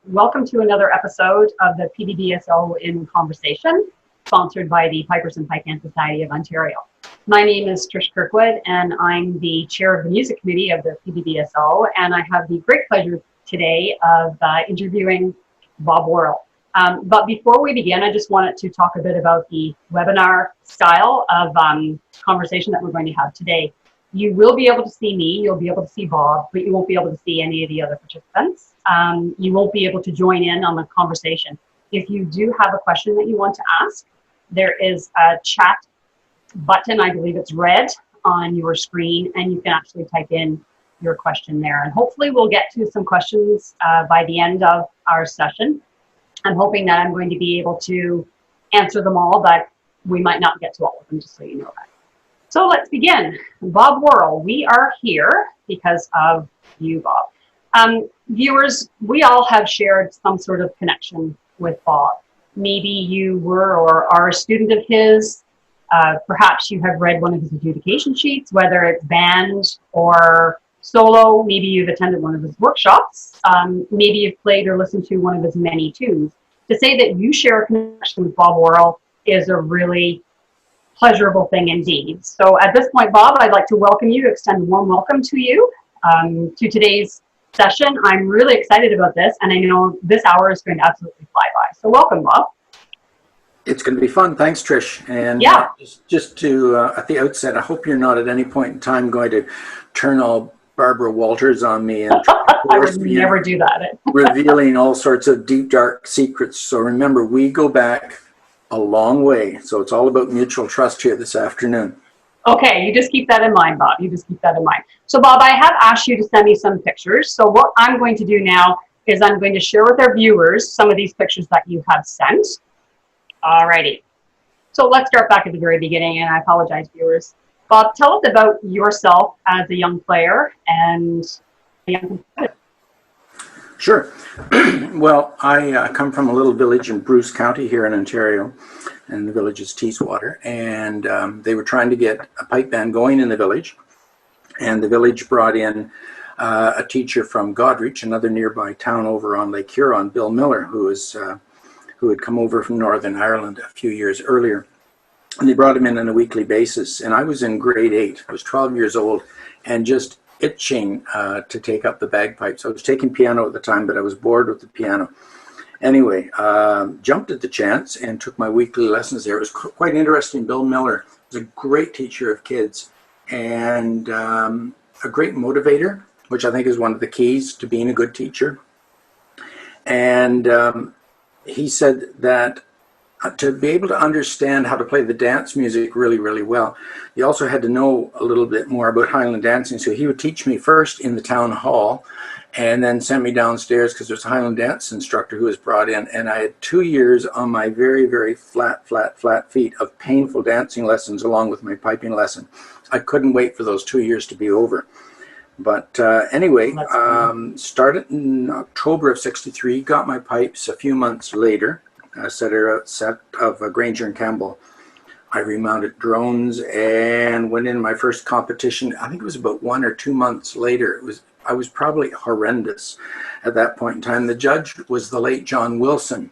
Welcome to another episode of the PPBSO in Conversation, sponsored by the Pipers and Pipecans Society of Ontario. My name is Trish Kirkwood, and I'm the chair of the music committee of the PPBSO, and I have the great pleasure today of interviewing Bob Worrall. But before we begin, I just wanted to talk a bit about the webinar style of conversation that we're going to have today. You will be able to see me, you'll be able to see Bob, but you won't be able to see any of the other participants. You won't be able to join in on the conversation. If you do have a question that you want to ask, there is a chat button, I believe it's red, on your screen, and you can actually type in your question there. And hopefully we'll get to some questions by the end of our session. I'm hoping that I'm going to be able to answer them all, but we might not get to all of them, just so you know that. So let's begin. Bob Worrall, we are here because of you, Bob. Viewers, we all have shared some sort of connection with Bob. Maybe you were or are a student of his. Perhaps you have read one of his adjudication sheets, whether it's band or solo. Maybe you've attended one of his workshops. Maybe you've played or listened to one of his many tunes. To say that you share a connection with Bob Worrall is a really pleasurable thing indeed. So at this point, Bob, I'd like to welcome you, extend a warm welcome to you to today's session. I'm really excited about this, and I know this hour is going to absolutely fly by. So welcome, Bob. It's going to be fun. Thanks, Trish. And yeah, just to, at the outset, I hope you're not at any point in time going to turn all Barbara Walters on me and I would never do that. revealing all sorts of deep, dark secrets. So remember, we go back a long way. So it's all about mutual trust here this afternoon. Okay, you just keep that in mind, Bob. You just keep that in mind. So, Bob, I have asked you to send me some pictures. So what I'm going to do now is I'm going to share with our viewers some of these pictures that you have sent. Alrighty. So let's start back at the very beginning, and I apologize, viewers. Bob, tell us about yourself as a young player and a young competitor. Sure. Well, I come from a little village in Bruce County here in Ontario, and the village is Teeswater, and they were trying to get a pipe band going in the village, and the village brought in a teacher from Godrich, another nearby town over on Lake Huron, Bill Miller, who had come over from Northern Ireland a few years earlier, and they brought him in on a weekly basis, and I was in grade 8. I was 12 years old, and just itching to take up the bagpipes. I was taking piano at the time, but I was bored with the piano. Anyway, jumped at the chance and took my weekly lessons there. It was quite interesting. Bill Miller was a great teacher of kids and a great motivator, which I think is one of the keys to being a good teacher. And he said that to be able to understand how to play the dance music really, really well, you also had to know a little bit more about Highland dancing. So he would teach me first in the town hall and then sent me downstairs because there's a Highland dance instructor who was brought in. And I had 2 years on my very, very flat feet of painful dancing lessons along with my piping lesson. I couldn't wait for those 2 years to be over. But anyway, started in October of '63, got my pipes a few months later. A set of Granger and Campbell. I remounted drones and went in my first competition. I think it was about 1 or 2 months later. I was probably horrendous at that point in time. The judge was the late John Wilson,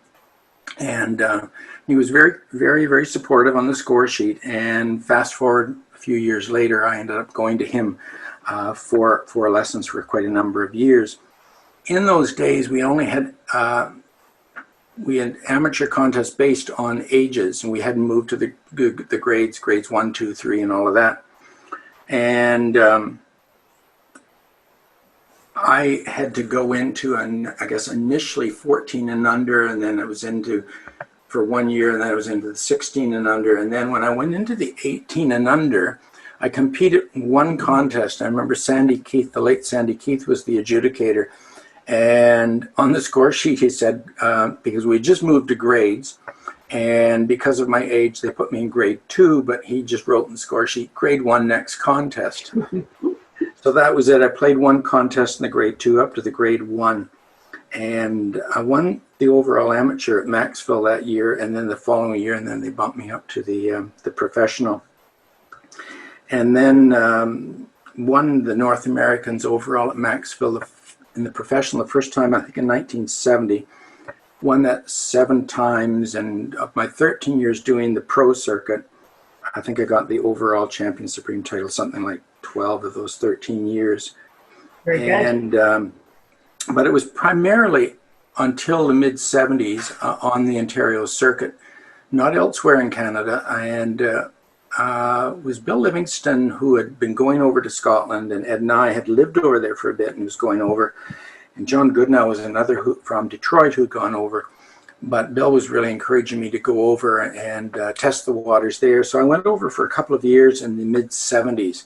and he was very, very, very supportive on the score sheet. And fast forward a few years later, I ended up going to him for lessons for quite a number of years. In those days, we only had amateur contests based on ages, and we hadn't moved to the grades 1, 2, 3, and all of that. And I had to go into, I guess initially 14 and under, and then it was into for 1 year, and then I was into the 16 and under. And then when I went into the 18 and under, I competed in one contest. I remember Sandy Keith, the late Sandy Keith, was the adjudicator. And on the score sheet, he said, because we just moved to grades, and because of my age, they put me in grade 2, but he just wrote in the score sheet, grade 1 next contest. So that was it. I played one contest in the grade 2 up to the grade 1. And I won the overall amateur at Maxville that year, and then the following year, and then they bumped me up to the professional. And then won the North Americans overall at Maxville in the professional the first time, I think in 1970. Won that 7 times, and of my 13 years doing the pro circuit, I think I got the overall champion supreme title, something like 12 of those 13 years. Very good. And but it was primarily until the mid 70s on the Ontario circuit, not elsewhere in Canada. And was Bill Livingston, who had been going over to Scotland, and Ed and I had lived over there for a bit and was going over. And John Goodnow was another from Detroit who'd gone over. But Bill was really encouraging me to go over and test the waters there. So I went over for a couple of years in the mid 70s,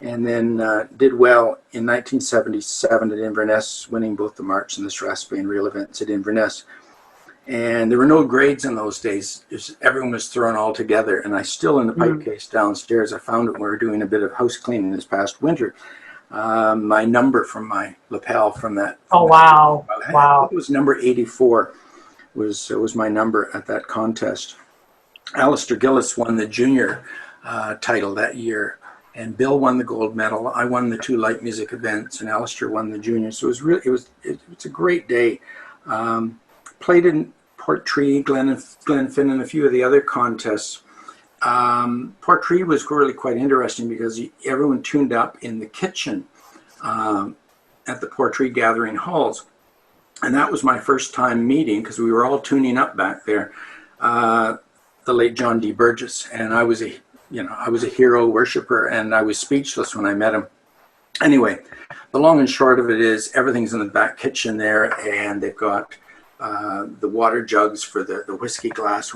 and then did well in 1977 at Inverness, winning both the March and the Strathspey Reel events at Inverness. And there were no grades in those days. Everyone was thrown all together. And I still, in the pipe case downstairs, I found it when we were doing a bit of house cleaning this past winter. My number from my lapel from that. Oh, wow. Wow. It was number 84 was my number at that contest. Alistair Gillis won the junior title that year, and Bill won the gold medal. I won the 2 light music events, and Alistair won the junior. So it was a great day. Played in Portree, Glenfin, and a few of the other contests. Portree was really quite interesting because everyone tuned up in the kitchen at the Portree gathering halls. And that was my first time meeting, because we were all tuning up back there, the late John D. Burgess. And I was a hero worshiper, and I was speechless when I met him. Anyway, the long and short of it is everything's in the back kitchen there, and they've got the water jugs for the whiskey glasses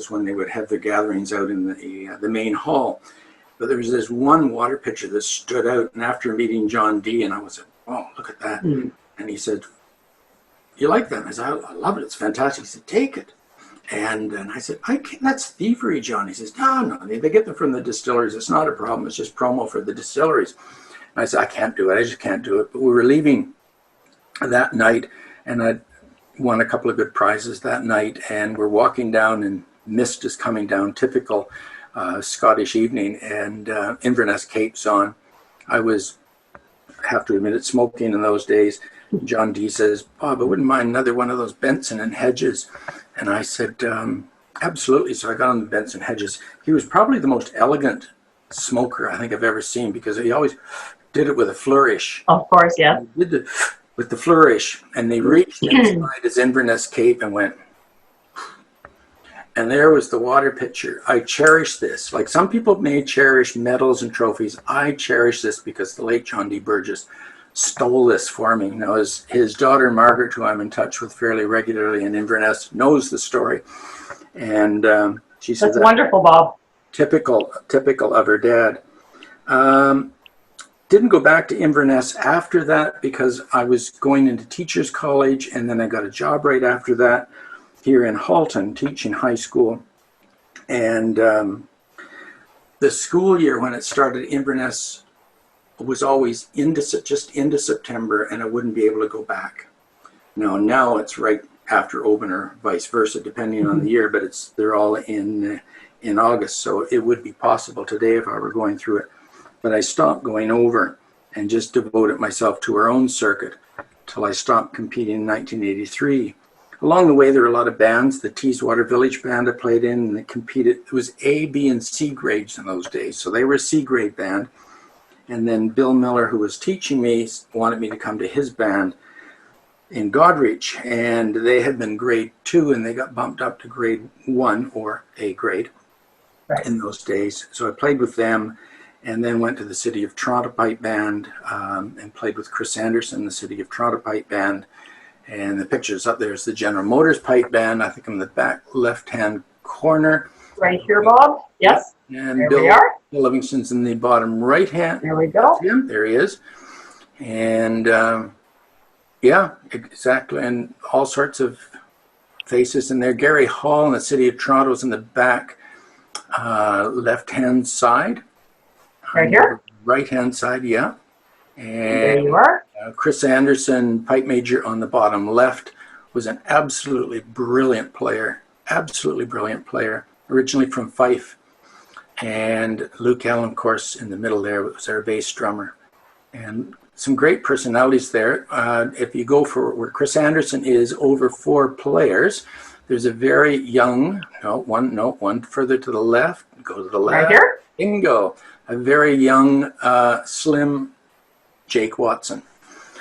when they would have their gatherings out in the main hall. But there was this one water pitcher that stood out, and after meeting John D, and I was like, oh, look at that. And he said, you like that? And I said, I love it. It's fantastic. He said, take it. And I said, I can't, that's thievery, John. He says, no, they get them from the distilleries. It's not a problem. It's just promo for the distilleries. And I said, I can't do it. I just can't do it. But we were leaving that night, and I won a couple of good prizes that night, and we're walking down, and mist is coming down, typical Scottish evening, and Inverness Cape's on. I have to admit it, smoking in those days. John D says, Bob, I wouldn't mind another one of those Benson and Hedges. And I said, absolutely. So I got on the Benson Hedges. He was probably the most elegant smoker I think I've ever seen, because he always did it with a flourish. Of course, yeah. He did with the flourish, and they reached inside his Inverness Cape and went, and there was the water pitcher. I cherish this. Like some people may cherish medals and trophies, I cherish this because the late John D. Burgess stole this for me. Now, his daughter Margaret, who I'm in touch with fairly regularly in Inverness, knows the story, and she said, that's wonderful, Bob. Typical of her dad. Didn't go back to Inverness after that because I was going into teachers college, and then I got a job right after that here in Halton teaching high school. And the school year when it started, Inverness was always just into September, and I wouldn't be able to go back. Now it's right after Oban or vice versa, depending on the year, but they're all in August, so it would be possible today if I were going through it. But I stopped going over and just devoted myself to our own circuit till I stopped competing in 1983. Along the way, there were a lot of bands. The Teeswater Village Band I played in, and they competed. It was A, B, and C grades in those days, so they were a C grade band. And then Bill Miller, who was teaching me, wanted me to come to his band in Godreach, and they had been grade 2, and they got bumped up to grade 1 or A grade in those days. So I played with them, and then went to the City of Toronto Pipe Band and played with Chris Anderson, the City of Toronto Pipe Band. And the picture's up there is the General Motors Pipe Band. I think I'm in the back left-hand corner. Right here, Bob. Yes. And there Bill, we are. Bill Livingston's in the bottom right-hand. There we go. Him. There he is. And yeah, exactly. And all sorts of faces in there. Gary Hall in the City of Toronto is in the back left-hand side. Right here? Right-hand side, yeah. And there you are. Chris Anderson, pipe major on the bottom left, was an absolutely brilliant player. Originally from Fife. And Luke Allen, of course, in the middle there was our bass drummer. And some great personalities there. If you go for where Chris Anderson is, over 4 players, there's a very young, one further to the left, go to the left. Right here? Bingo. A very young, slim Jake Watson.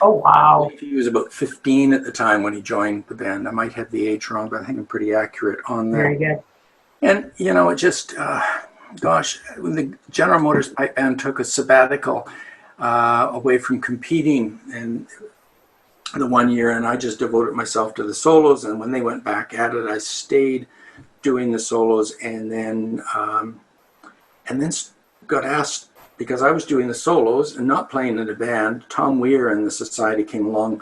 Oh, wow. He was about 15 at the time when he joined the band. I might have the age wrong, but I think I'm pretty accurate on that. Very good. And, it just, when the General Motors Pipe Band took a sabbatical away from competing in the 1 year, and I just devoted myself to the solos. And when they went back at it, I stayed doing the solos, and then got asked, because I was doing the solos and not playing in the band. Tom Weir and the Society came along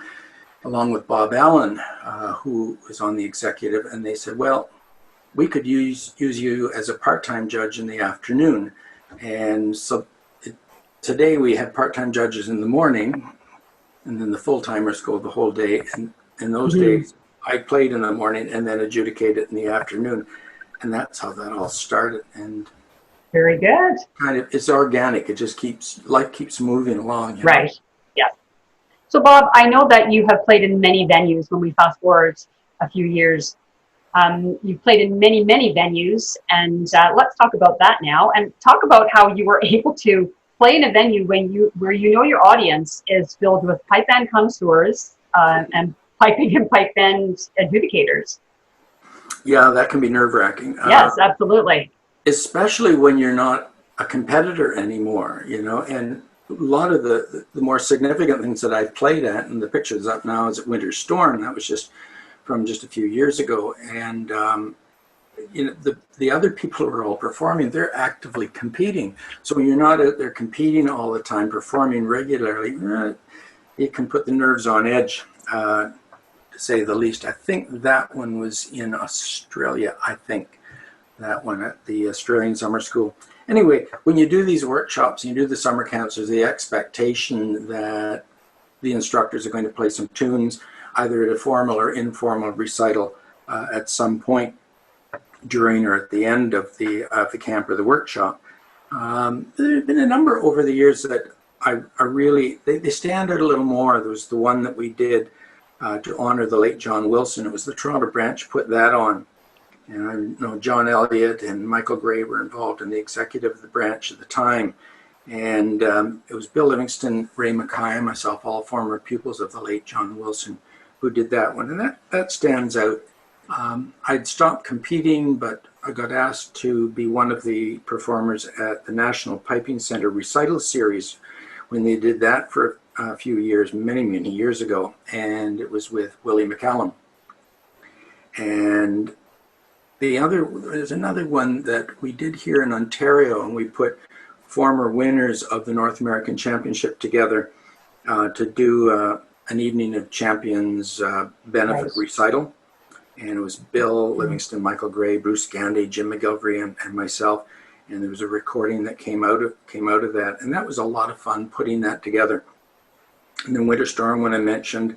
with Bob Allen, who was on the executive, and they said, well, we could use you as a part-time judge in the afternoon. And so today we have part-time judges in the morning, and then the full-timers go the whole day. And in those days, I played in the morning and then adjudicated in the afternoon. And that's how that all started. And very good. Kind of, it's organic. It just life keeps moving along. Right. Yes. So Bob, I know that you have played in many venues. When we fast forward a few years, you've played in many, many venues, and let's talk about that now, and talk about how you were able to play in a venue where your audience is filled with pipe band connoisseurs and piping and pipe band adjudicators. Yeah, that can be nerve-wracking. Yes, absolutely. Especially when you're not a competitor anymore, and a lot of the more significant things that I've played at, and the picture's up now, is at Winter Storm. That was just from just a few years ago. And, the other people who are all performing, they're actively competing. So when you're not out there competing all the time, performing regularly, it can put the nerves on edge, to say the least. I think that one was in Australia, that one at the Australian Summer School. Anyway, when you do these workshops and you do the summer camps, there's the expectation that the instructors are going to play some tunes, either at a formal or informal recital at some point during or at the end of the camp or the workshop. There have been a number over the years that I really, they stand out a little more. There was the one that we did to honor the late John Wilson. It was the Toronto branch put that on. And I know John Elliott and Michael Gray were involved in the executive of the branch at the time. And it was Bill Livingston, Ray Mackay, and myself, all former pupils of the late John Wilson, who did that one. And that stands out. I'd stopped competing, but I got asked to be one of the performers at the National Piping Center recital series when they did that for a few years, many, many years ago. And it was with Willie McCallum. And there's another one that we did here in Ontario, and we put former winners of the North American Championship together to do an Evening of Champions benefit recital. And it was Bill Livingston, Michael Gray, Bruce Gandy, Jim McGilvery, and myself. And there was a recording that came out of that, and that was a lot of fun putting that together. And then Winter Storm, when I mentioned,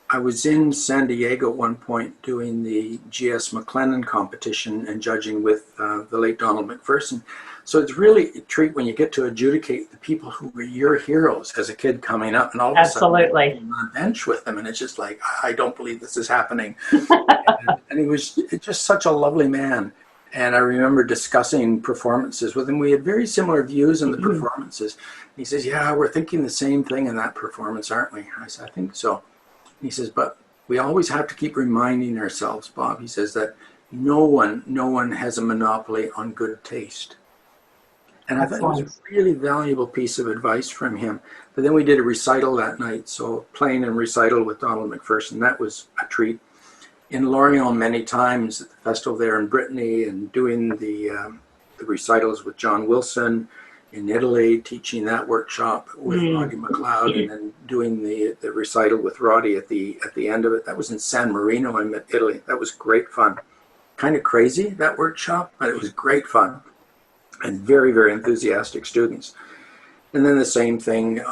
I was in San Diego at one point doing the G.S. McLennan competition and judging with the late Donald McPherson. So it's really a treat when you get to adjudicate the people who were your heroes as a kid coming up, and all of a sudden you're on a bench with them, and it's just like, I don't believe this is happening. and he was just such a lovely man. And I remember discussing performances with him. We had very similar views on the performances. He says, yeah, we're thinking the same thing in that performance, aren't we? I said, I think so. He says, but we always have to keep reminding ourselves, Bob, he says, that no one has a monopoly on good taste. And I thought it was a really valuable piece of advice from him. But then we did a recital that night, so playing and recital with Donald McPherson, that was a treat. In Lorient many times at the festival there in Brittany, and doing the recitals with John Wilson, in Italy, teaching that workshop with Roddy McLeod, and then doing the recital with Roddy at the end of it. That was in San Marino in Italy. That was great fun. Kind of crazy, that workshop, but it was great fun. And very, very enthusiastic students. And then the same thing,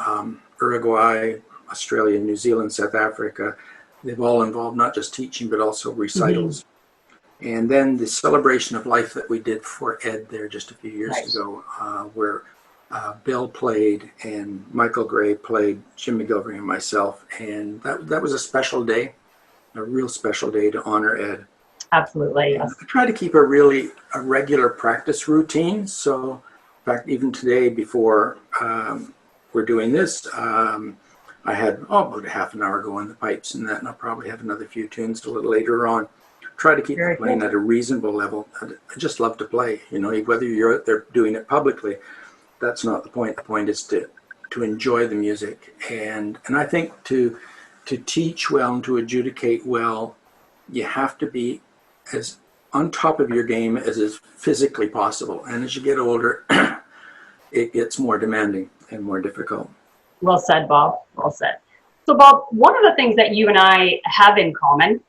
Uruguay, Australia, New Zealand, South Africa, they've all involved not just teaching, but also recitals. And then the celebration of life that we did for Ed there just a few years ago, where Bill played, and Michael Gray played, Jim McGilvery and myself, and that was a special day, a real special day to honor Ed. Absolutely, And yes. I try to keep a regular practice routine. So, in fact, even today, before we're doing this, I had about a half an hour going the pipes and that, and I'll probably have another few tunes a little later on. Try to keep playing at a reasonable level. I just love to play. You know, whether you're out there doing it publicly, that's not the point. The point is to enjoy the music, and I think to teach well and to adjudicate well, you have to be as on top of your game as is physically possible. And as you get older, it gets more demanding and more difficult. Well said, Bob. Well said. So, Bob, one of the things that you and I have in common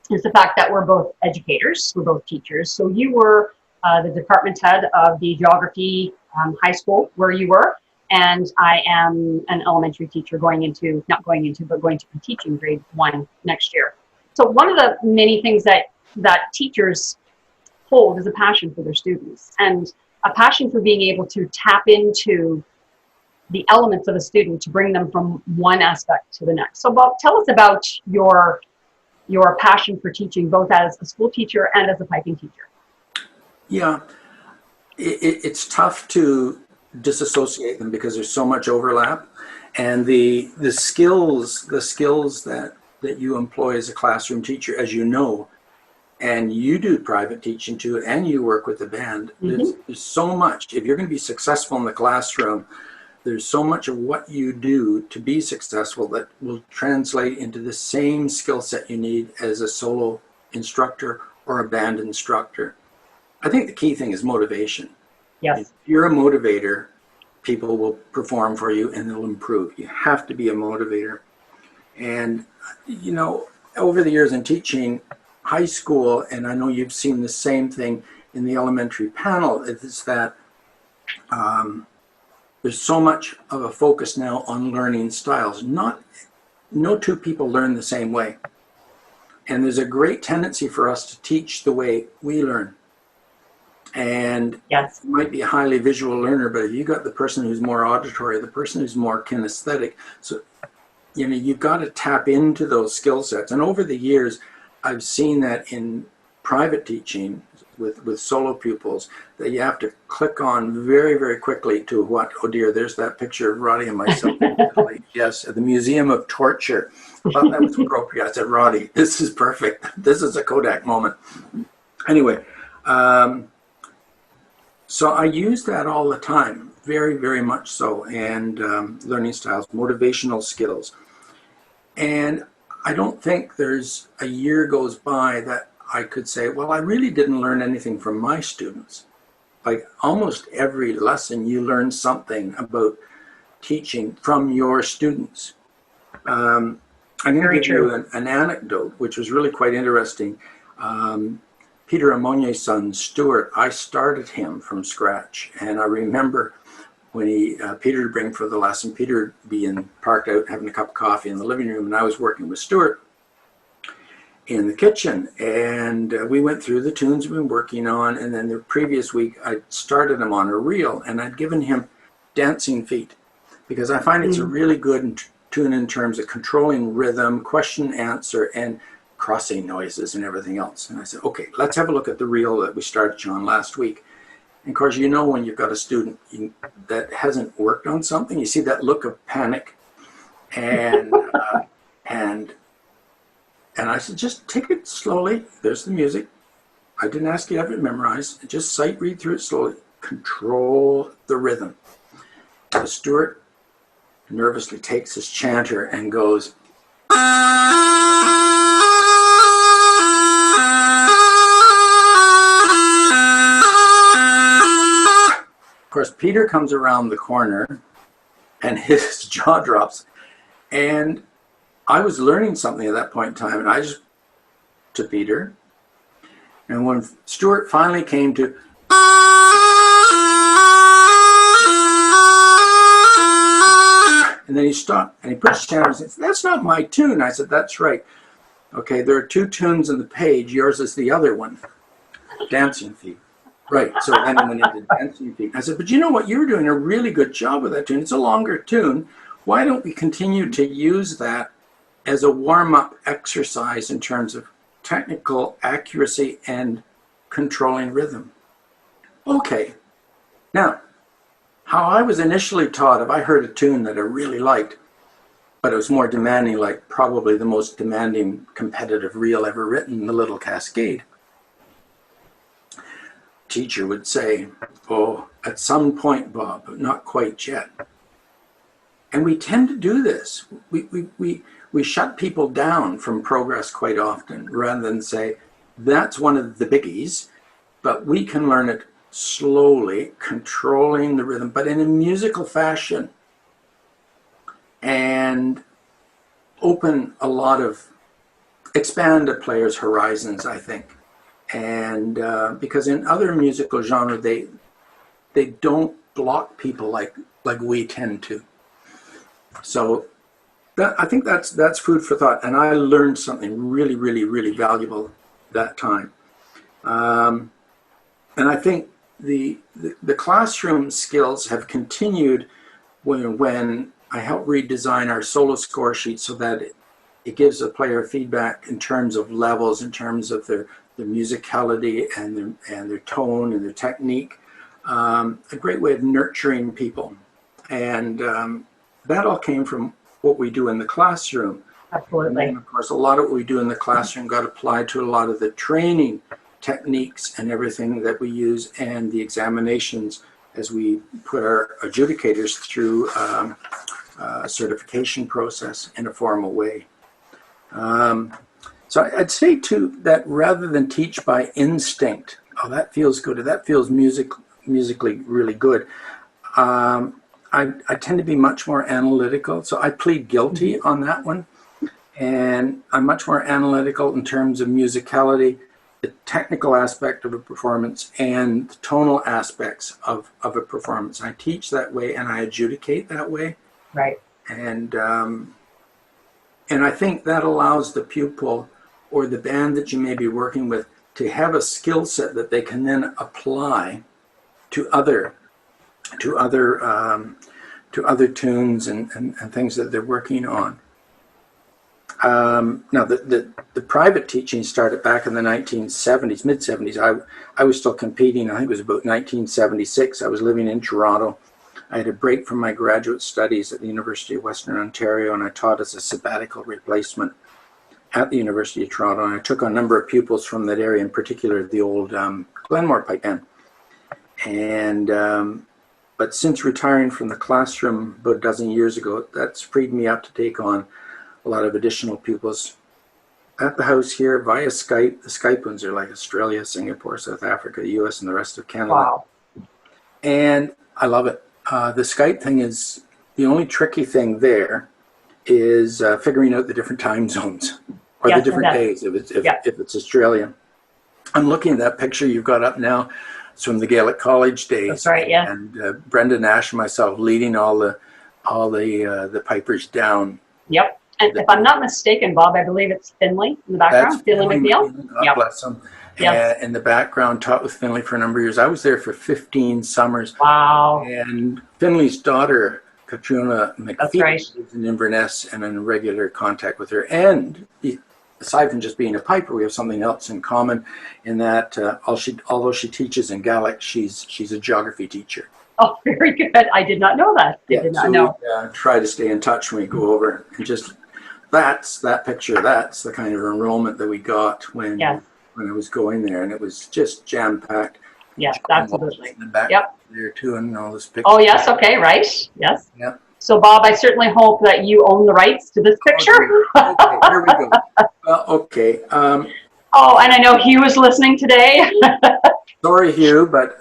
is the fact that we're both educators, we're both teachers. So you were the department head of the geography high school where you were, and I am an elementary teacher going to be teaching grade 1 next year. So one of the many things that teachers hold is a passion for their students, and a passion for being able to tap into the elements of a student to bring them from one aspect to the next. So Bob, tell us about your passion for teaching, both as a school teacher and as a piping teacher. Yeah, it's tough to disassociate them because there's so much overlap, and the skills that you employ as a classroom teacher, as you know, and you do private teaching too, and you work with the band. There's so much. If you're going to be successful in the classroom, there's so much of what you do to be successful that will translate into the same skill set you need as a solo instructor or a band instructor. I think the key thing is motivation. Yes. If you're a motivator, people will perform for you and they'll improve. You have to be a motivator. And, you know, over the years in teaching high school, and I know you've seen the same thing in the elementary panel, is that there's so much of a focus now on learning styles. No two people learn the same way. And there's a great tendency for us to teach the way we learn. And yes, you might be a highly visual learner, but if you got the person who's more auditory, the person who's more kinesthetic, so you know, you've got to tap into those skill sets. And over the years, I've seen that in private teaching with solo pupils, that you have to click on very, very quickly to what, oh dear, there's that picture of Roddy and myself. Yes, at the Museum of Torture. I thought that was appropriate. I said, Roddy, this is perfect. This is a Kodak moment. Anyway, so I use that all the time, very, very much so, and learning styles, motivational skills. And I don't think there's a year goes by that I could say, well, I really didn't learn anything from my students. Like almost every lesson, you learn something about teaching from your students. I'm going to give you an anecdote, which was really quite interesting. Peter Amonye's son, Stuart, I started him from scratch. And I remember when Peter would bring for the lesson, Peter would be parked out having a cup of coffee in the living room, and I was working with Stuart in the kitchen. And we went through the tunes we've been working on, and then the previous week I started him on a reel, and I'd given him dancing feet, because I find it's a really good tune in terms of controlling rhythm, question, answer, and crossing noises and everything else. And I said, okay, let's have a look at the reel that we started you on last week. And of course, you know, when you've got a student that hasn't worked on something, you see that look of panic. And and I said, just take it slowly. There's the music. I didn't ask you to have it memorized. Just sight read through it slowly. Control the rhythm. So Stuart nervously takes his chanter and goes, Of course, Peter comes around the corner and his jaw drops. And I was learning something at that point in time, and I just to Peter. And when Stuart finally came to, and then he stopped and he put his chanter and said, that's not my tune. I said, that's right. Okay, there are two tunes on the page. Yours is the other one. Dancing feet. Right. So then I went into dancing. I said, but you know what? You were doing a really good job with that tune. It's a longer tune. Why don't we continue to use that as a warm-up exercise in terms of technical accuracy and controlling rhythm? Okay. Now, how I was initially taught, if I heard a tune that I really liked, but it was more demanding, like probably the most demanding competitive reel ever written, The Little Cascade, teacher would say, oh, at some point, Bob, but not quite yet. And we tend to do this. We shut people down from progress quite often, rather than say, that's one of the biggies, but we can learn it slowly, controlling the rhythm, but in a musical fashion, and expand a player's horizons, I think. And because in other musical genres, they don't block people like we tend to. So I think that's food for thought. And I learned something really, really, really valuable that time. And I think the classroom skills have continued when I helped redesign our solo score sheet so that it gives the player feedback in terms of levels, in terms of their musicality and their tone and their technique. A great way of nurturing people. And that all came from what we do in the classroom. Absolutely. And of course, a lot of what we do in the classroom got applied to a lot of the training techniques and everything that we use, and the examinations as we put our adjudicators through a certification process in a formal way. So I'd say too that rather than teach by instinct, oh, that feels good, or that feels musically really good, I tend to be much more analytical. So I plead guilty on that one. And I'm much more analytical in terms of musicality, the technical aspect of a performance, and the tonal aspects of a performance. I teach that way and I adjudicate that way. Right. And I think that allows the pupil or the band that you may be working with to have a skill set that they can then apply to other tunes and things that they're working on. Now, the private teaching started back in the 1970s, mid-70s. I was still competing. I think it was about 1976. I was living in Toronto. I had a break from my graduate studies at the University of Western Ontario, and I taught as a sabbatical replacement at the University of Toronto. And I took on a number of pupils from that area, in particular the old Glenmore Pipe Band. And but since retiring from the classroom about a dozen years ago, that's freed me up to take on a lot of additional pupils at the house here via Skype. The Skype ones are like Australia, Singapore, South Africa, the US, and the rest of Canada. Wow. And I love it. The Skype thing is, the only tricky thing there is figuring out the different time zones or the different days if it's Australian. I'm looking at that picture you've got up now. It's from the Gaelic College days. That's right, yeah. And Brenda Nash and myself leading all the pipers down. Yep. And if I'm not mistaken, Bob, I believe it's Finley in the background. That's Finley McNeil. God bless him. Yep. In the background, taught with Finley for a number of years. I was there for 15 summers. Wow. And Finley's daughter, Katrina McPhee, right. lives in Inverness, and I'm in regular contact with her. And aside from just being a piper, we have something else in common in that although she teaches in Gaelic, she's a geography teacher. Oh, very good. I did not know that. I did not know. We try to stay in touch when we go over, and just that's that picture. That's the kind of enrollment that we got when I was going there, and it was just jam packed. Yes, absolutely. In the back there too, and all this picture. Oh yes, okay, right. Yes. Yep. So Bob, I certainly hope that you own the rights to this picture. Okay, here we go. Okay. Oh, and I know Hugh is listening today. Sorry, Hugh, but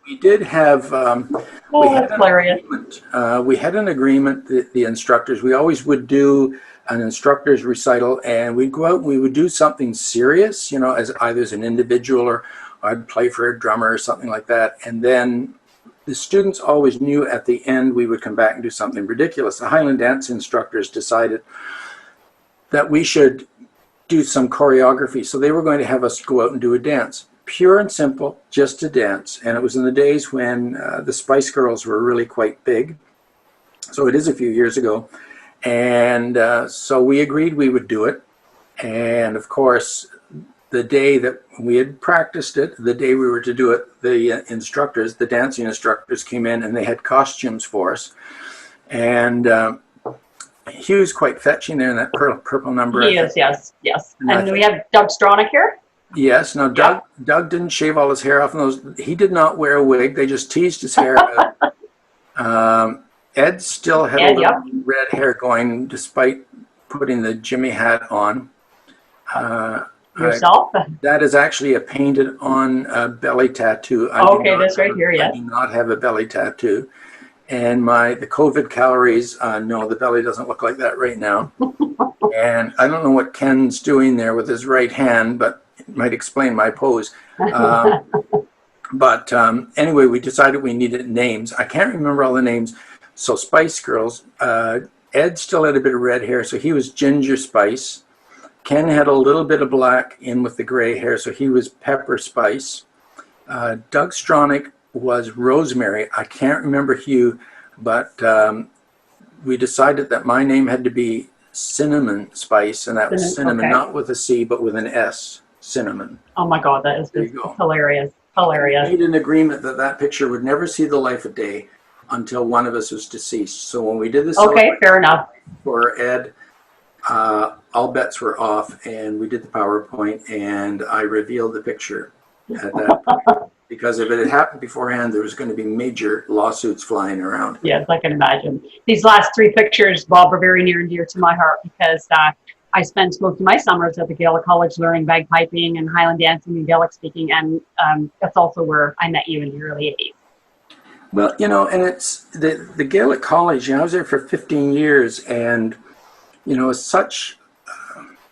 we did have. We had an agreement. The instructors. We always would do an instructor's recital, and we'd go out and we would do something serious, as either as an individual or I'd play for a drummer or something like that. And then the students always knew at the end we would come back and do something ridiculous. The Highland dance instructors decided that we should do some choreography. So they were going to have us go out and do a dance. pure and simple, just to dance. And it was in the days when the Spice Girls were really quite big. So it is a few years ago. And so we agreed we would do it. And of course, the day that we had practiced it, the day we were to do it, the instructors, the dancing instructors came in and they had costumes for us. And he was quite fetching there in that purple number. He is, yes, yes. And we have Doug Stronach here. Yes. Now, Doug didn't shave all his hair off. He did not wear a wig. They just teased his hair out. Ed still had a little red hair going despite putting the Jimmy hat on. Yourself? That is actually a painted on belly tattoo. Okay, that's right here, yes. I do not have a belly tattoo. And the COVID calories, no, the belly doesn't look like that right now. And I don't know what Ken's doing there with his right hand, but it might explain my pose. But anyway, we decided we needed names. I can't remember all the names. So Spice Girls, Ed still had a bit of red hair, so he was Ginger Spice. Ken had a little bit of black in with the gray hair, so he was Pepper Spice. Doug Stronach was Rosemary. I can't remember Hugh, but we decided that my name had to be Cinnamon Spice, and that was cinnamon, not with a C, but with an S, Cinnamon. Oh my God, that is hilarious. Hilarious. We made an agreement that that picture would never see the light of day until one of us was deceased. So when we did this, fair enough. For Ed, all bets were off, and we did the PowerPoint, and I revealed the picture at that point. Because if it had happened beforehand, there was going to be major lawsuits flying around. Yes, I can imagine. These last three pictures, Bob, are very near and dear to my heart because I spent most of my summers at the Gaelic College learning bagpiping and Highland dancing and Gaelic speaking, and that's also where I met you in the early 80s. Well, and it's the Gaelic College, I was there for 15 years, and, it's such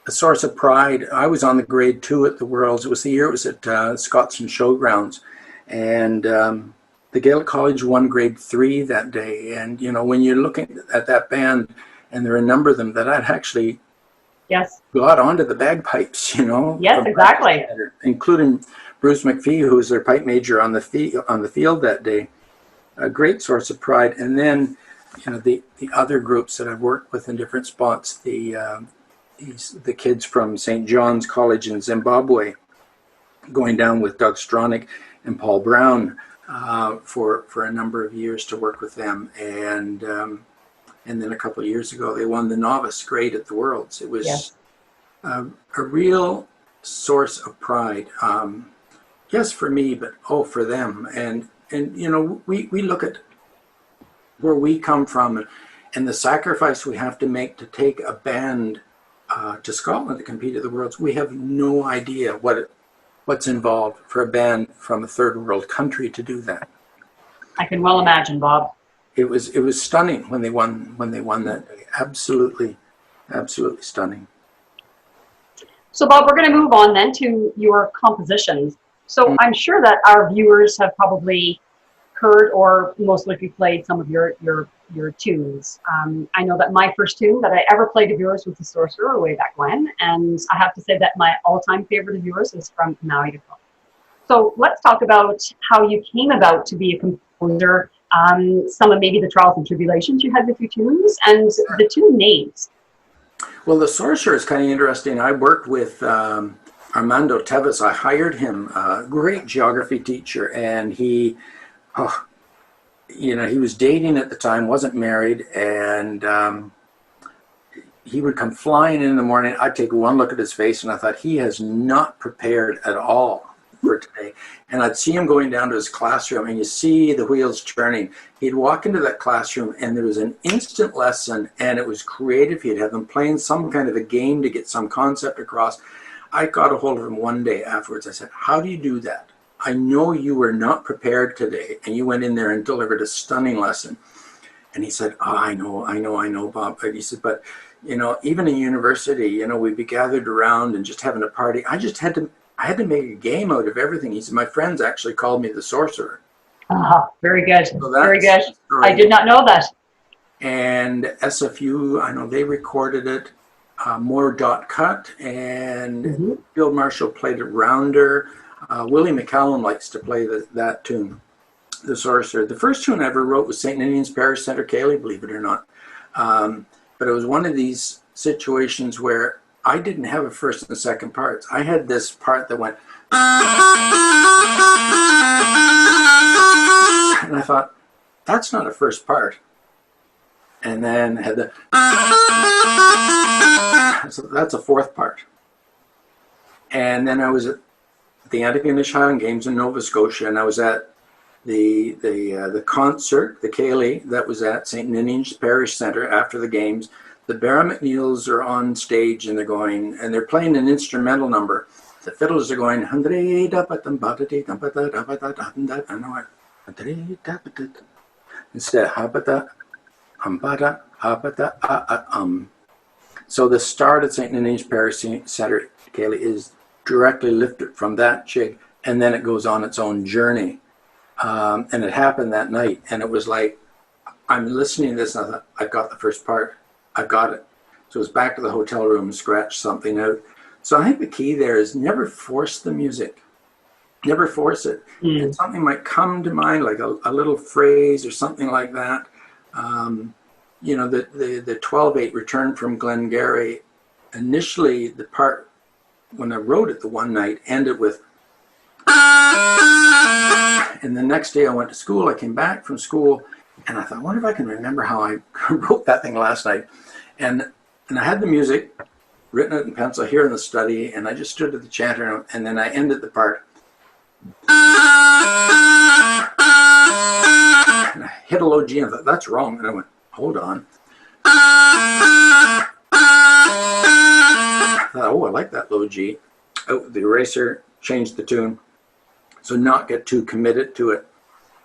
a source of pride. I was on the grade 2 at the Worlds. It was the year it was at Scots and Showgrounds. And the Gaelic College won grade 3 that day. And, when you're looking at that band, and there are a number of them that I'd actually got onto the bagpipes, Yes, exactly. Including Bruce McPhee, who was their pipe major on the field that day. A great source of pride. And then, the other groups that I've worked with in different spots, the kids from St. John's College in Zimbabwe, going down with Doug Stronach and Paul Brown for a number of years to work with them. And then a couple of years ago, they won the novice grade at the Worlds. It was a real source of pride. Yes, for me, but for them. And we look at where we come from and the sacrifice we have to make to take a band to Scotland to compete at the Worlds. We have no idea what's involved for a band from a third world country to do that. I can well imagine, Bob. It was stunning when they won that day. Absolutely stunning. So Bob, we're going to move on then to your compositions. So I'm sure that our viewers have probably heard or most likely played some of your tunes. I know that my first tune that I ever played of yours was The Sorcerer way back when, and I have to say that my all-time favorite of yours is from Maui to Come. So let's talk about how you came about to be a composer, some of maybe the trials and tribulations you had with your tunes, and the tune names. Well, The Sorcerer is kind of interesting. I worked with Armando Teves. I hired him, a great geography teacher, and he was dating at the time, wasn't married, and he would come flying in the morning. I'd take one look at his face, and I thought, he has not prepared at all for today. And I'd see him going down to his classroom, and you see the wheels turning. He'd walk into that classroom, and there was an instant lesson, and it was creative. He'd have them playing some kind of a game to get some concept across. I got a hold of him one day afterwards. I said, how do you do that? I know you were not prepared today, and you went in there and delivered a stunning lesson. And he said, I know, Bob. But he said, but, even in university, we'd be gathered around and just having a party. I had to make a game out of everything. He said, my friends actually called me the Sorcerer. Very good. So very good. I did not know that. And SFU, I know they recorded it. More Dot Cut, and Field Marshal played it rounder. Willie McCallum likes to play that tune, The Sorcerer. The first tune I ever wrote was St. Ninian's Parish Centre Ceilidh, believe it or not. But it was one of these situations where I didn't have a first and second parts. I had this part that went, and I thought, that's not a first part. And then I had the, so that's a fourth part. And then I was at the Antigonish Highland Games in Nova Scotia, and I was at the concert, the Ceilidh, that was at St. Ninian's Parish Centre after the games. The Barra McNeils are on stage, and they're playing an instrumental number. The fiddlers are going, instead, so the start at St. Ninian's Parish Centre Ceilidh is directly lifted from that jig, and then it goes on its own journey. And it happened that night, and it was like, I'm listening to this, and I thought, I've got the first part. I've got it. So it was back to the hotel room and scratch something out. So I think the key there is never force the music. Never force it. And something might come to mind, like a little phrase or something like that. You know, the 12/8 return from Glengarry, initially the part, when I wrote it the one night, ended with, and the next day I went to school. I came back from school, and I thought, I wonder if I can remember how I wrote that thing last night. And I had the music written out in pencil here in the study, and I just stood at the chanter, and then I ended the part. And I hit a low G, and I thought, that's wrong. And I went, hold on. I thought, oh, I like that low G. Out the eraser, changed the tune. So not get too committed to it.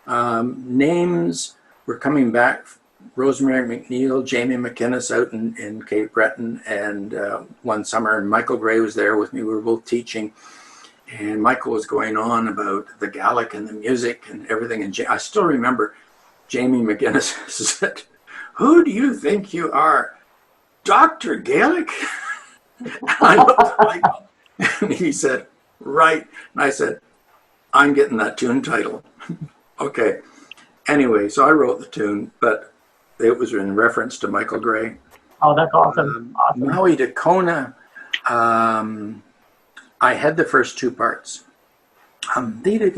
Names were coming back. Rosemary McNeil, Jamie McInnes out in Cape Breton, and one summer, and Michael Gray was there with me. We were both teaching, and Michael was going on about the Gaelic and the music and everything. And I still remember Jamie McInnes said, "Who do you think you are, Dr. Gaelic?" I looked at Michael, and he said, "Right." And I said, "I'm getting that tune title." Okay. Anyway, so I wrote the tune, but it was in reference to Michael Gray. Oh, that's awesome. Awesome. Maui to Kona, I had the first two parts. And Todd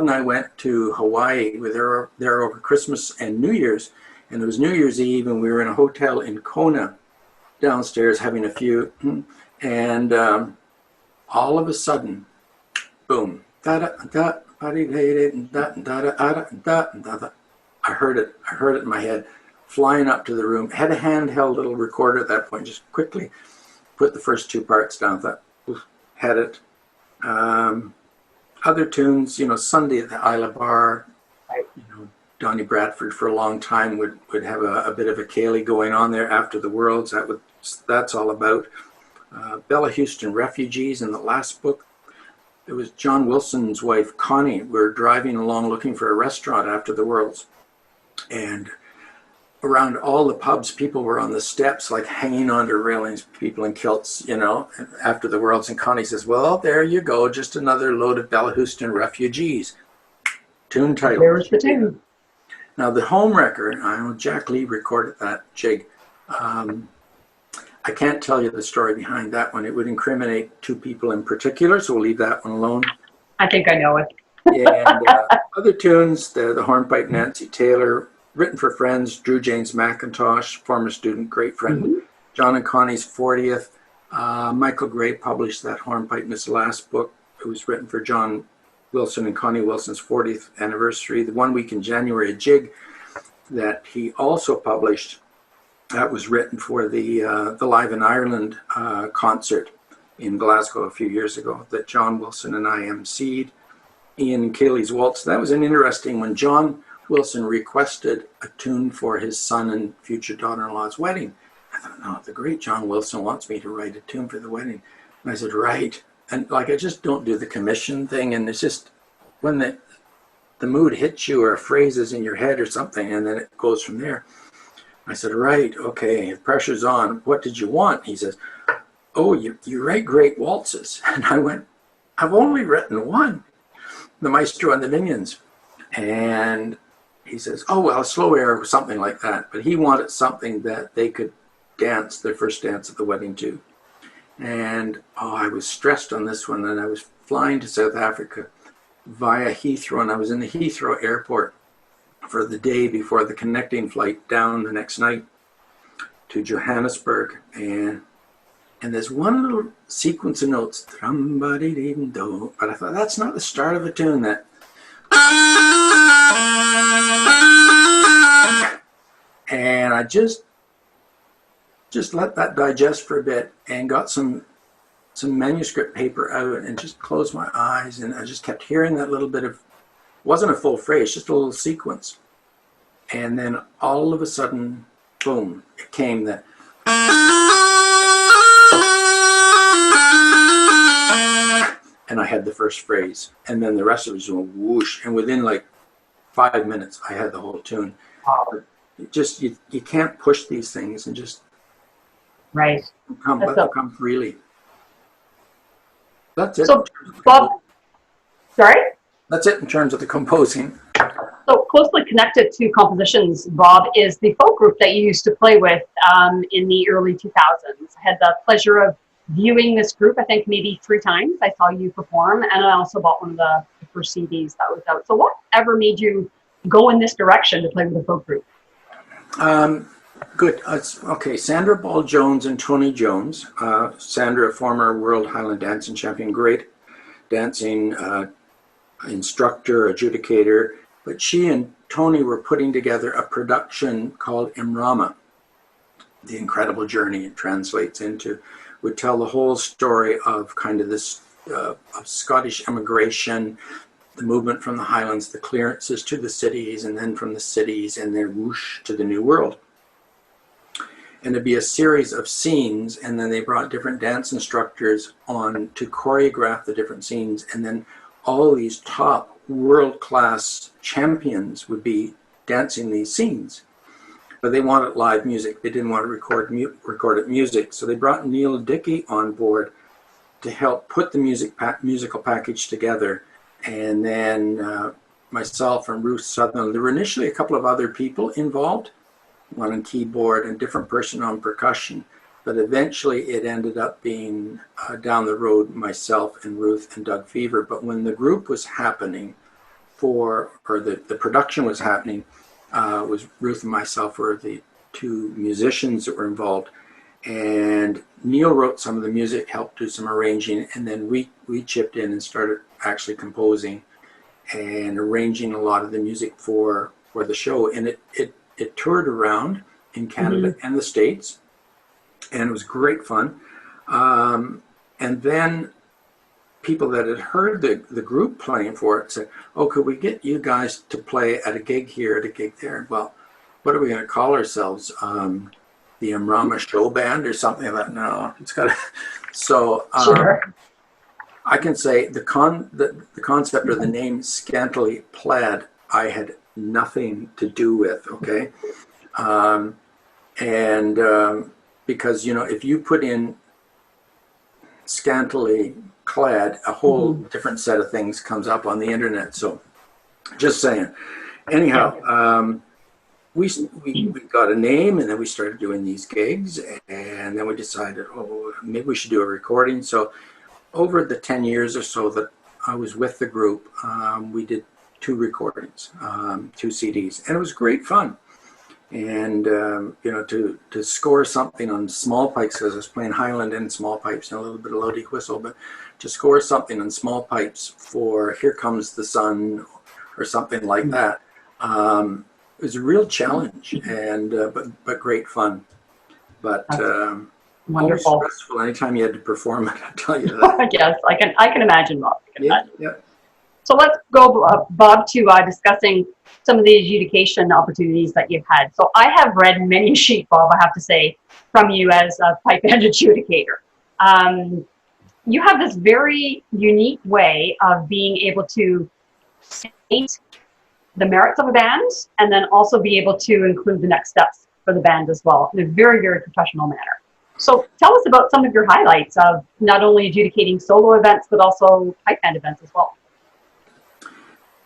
and I went to Hawaii. We were there over Christmas and New Year's, and it was New Year's Eve, and we were in a hotel in Kona downstairs having a few, and all of a sudden, boom, I heard it in my head, flying up to the room. Had a handheld little recorder at that point, just quickly put the first two parts down, thought, oof, had it. Other tunes, you know, Sunday at the Isla Bar, you know, Donnie Bradford for a long time would have a bit of a Ceilidh going on there after the Worlds. That's all about. Bella Houston Refugees in the last book. It was John Wilson's wife, Connie. We were driving along looking for a restaurant after the Worlds. And around all the pubs, people were on the steps, like hanging onto railings, people in kilts, you know, after the Worlds. And Connie says, well, there you go, just another load of Bella Houston Refugees. Tune title. There's the tune. Now, the home record, I know Jack Lee recorded that jig. I can't tell you the story behind that one. It would incriminate two people in particular, so we'll leave that one alone. I think I know it. And other tunes, the hornpipe, Nancy Taylor, written for friends, Drew James McIntosh, former student, great friend, John and Connie's 40th. Michael Gray published that hornpipe in his last book. It was written for John Wilson and Connie Wilson's 40th anniversary. The 1 week in January, a jig that he also published. That was written for the Live in Ireland concert in Glasgow a few years ago that John Wilson and I emceed. Ian Cayley's Waltz. That was an interesting one. John Wilson requested a tune for his son and future daughter-in-law's wedding. I thought, no, the great John Wilson wants me to write a tune for the wedding. And I said, right. And like, I just don't do the commission thing. And it's just when the mood hits you or a phrase is in your head or something, and then it goes from there. I said, right, okay, the pressure's on. What did you want? He says, oh, you write great waltzes. And I went, I've only written one, The Maestro and the Minions. And he says, oh, well, a slow air or something like that. But he wanted something that they could dance their first dance at the wedding to. And I was stressed on this one, and I was flying to South Africa via Heathrow, and I was in the Heathrow airport for the day before the connecting flight down the next night to Johannesburg. And there's one little sequence of notes, but I thought, that's not the start of a tune. That and I just let that digest for a bit and got some manuscript paper out and just closed my eyes, and I just kept hearing that little bit of, wasn't a full phrase, just a little sequence. And then all of a sudden, boom, it came that. And I had the first phrase, and then the rest of it was going whoosh, and within like 5 minutes, I had the whole tune. Wow. Just you can't push these things, and just right. Let them come freely. That's it. So, Bob, sorry? That's it in terms of the composing. So closely connected to compositions, Bob, is the folk group that you used to play with in the early 2000s. I had the pleasure of viewing this group, I think maybe 3 times. I saw you perform, and I also bought one of the first CDs that was out. So whatever made you go in this direction to play with a folk group? Good. Okay, Sandra Ball-Jones and Tony Jones. Sandra, a former World Highland Dancing champion, great dancing instructor, adjudicator. But she and Tony were putting together a production called Imrama, The Incredible Journey, it translates into, would tell the whole story of kind of this of Scottish immigration, the movement from the Highlands, the clearances to the cities, and then from the cities, and then whoosh to the New World. And it'd be a series of scenes, and then they brought different dance instructors on to choreograph the different scenes, and then all these top world-class champions would be dancing these scenes. But they wanted live music. They didn't want to recorded music. So they brought Neil Dickey on board to help put the musical package together. And then myself and Ruth Sutherland. There were initially a couple of other people involved, one on keyboard and different person on percussion. But eventually it ended up being down the road, myself and Ruth and Doug Fever. But when the group was happening the production was happening, was Ruth and myself were the 2 musicians that were involved. And Neil wrote some of the music, helped do some arranging, and then we chipped in and started actually composing and arranging a lot of the music for the show. And it toured around in Canada and the States, and it was great fun. And then people that had heard the group playing for it said, oh, could we get you guys to play at a gig here, at a gig there? Well, what are we going to call ourselves? The Imrama Show Band or something like that? No, it's got to. So sure. I can say the concept or the name Scantily Plaid, I had nothing to do with, okay? Because, if you put in scantily clad, a whole different set of things comes up on the internet. So just saying. Anyhow, we got a name, and then we started doing these gigs, and then we decided, maybe we should do a recording. So over the 10 years or so that I was with the group, we did 2 recordings, 2 CDs, and it was great fun. And to score something on small pipes, because I was playing Highland and small pipes and a little bit of low-D whistle, but to score something on small pipes for Here Comes the Sun or something like that, it was a real challenge, and but great fun. But wonderful. Stressful anytime you had to perform it, I tell you that. Yes, I can imagine, Bob. Yeah. So let's go, Bob, to discussing some of the adjudication opportunities that you've had. So I have read many a sheet, Bob, I have to say, from you as a pipe band adjudicator. You have this very unique way of being able to state the merits of a band and then also be able to include the next steps for the band as well in a very, very professional manner. So tell us about some of your highlights of not only adjudicating solo events, but also pipe band events as well.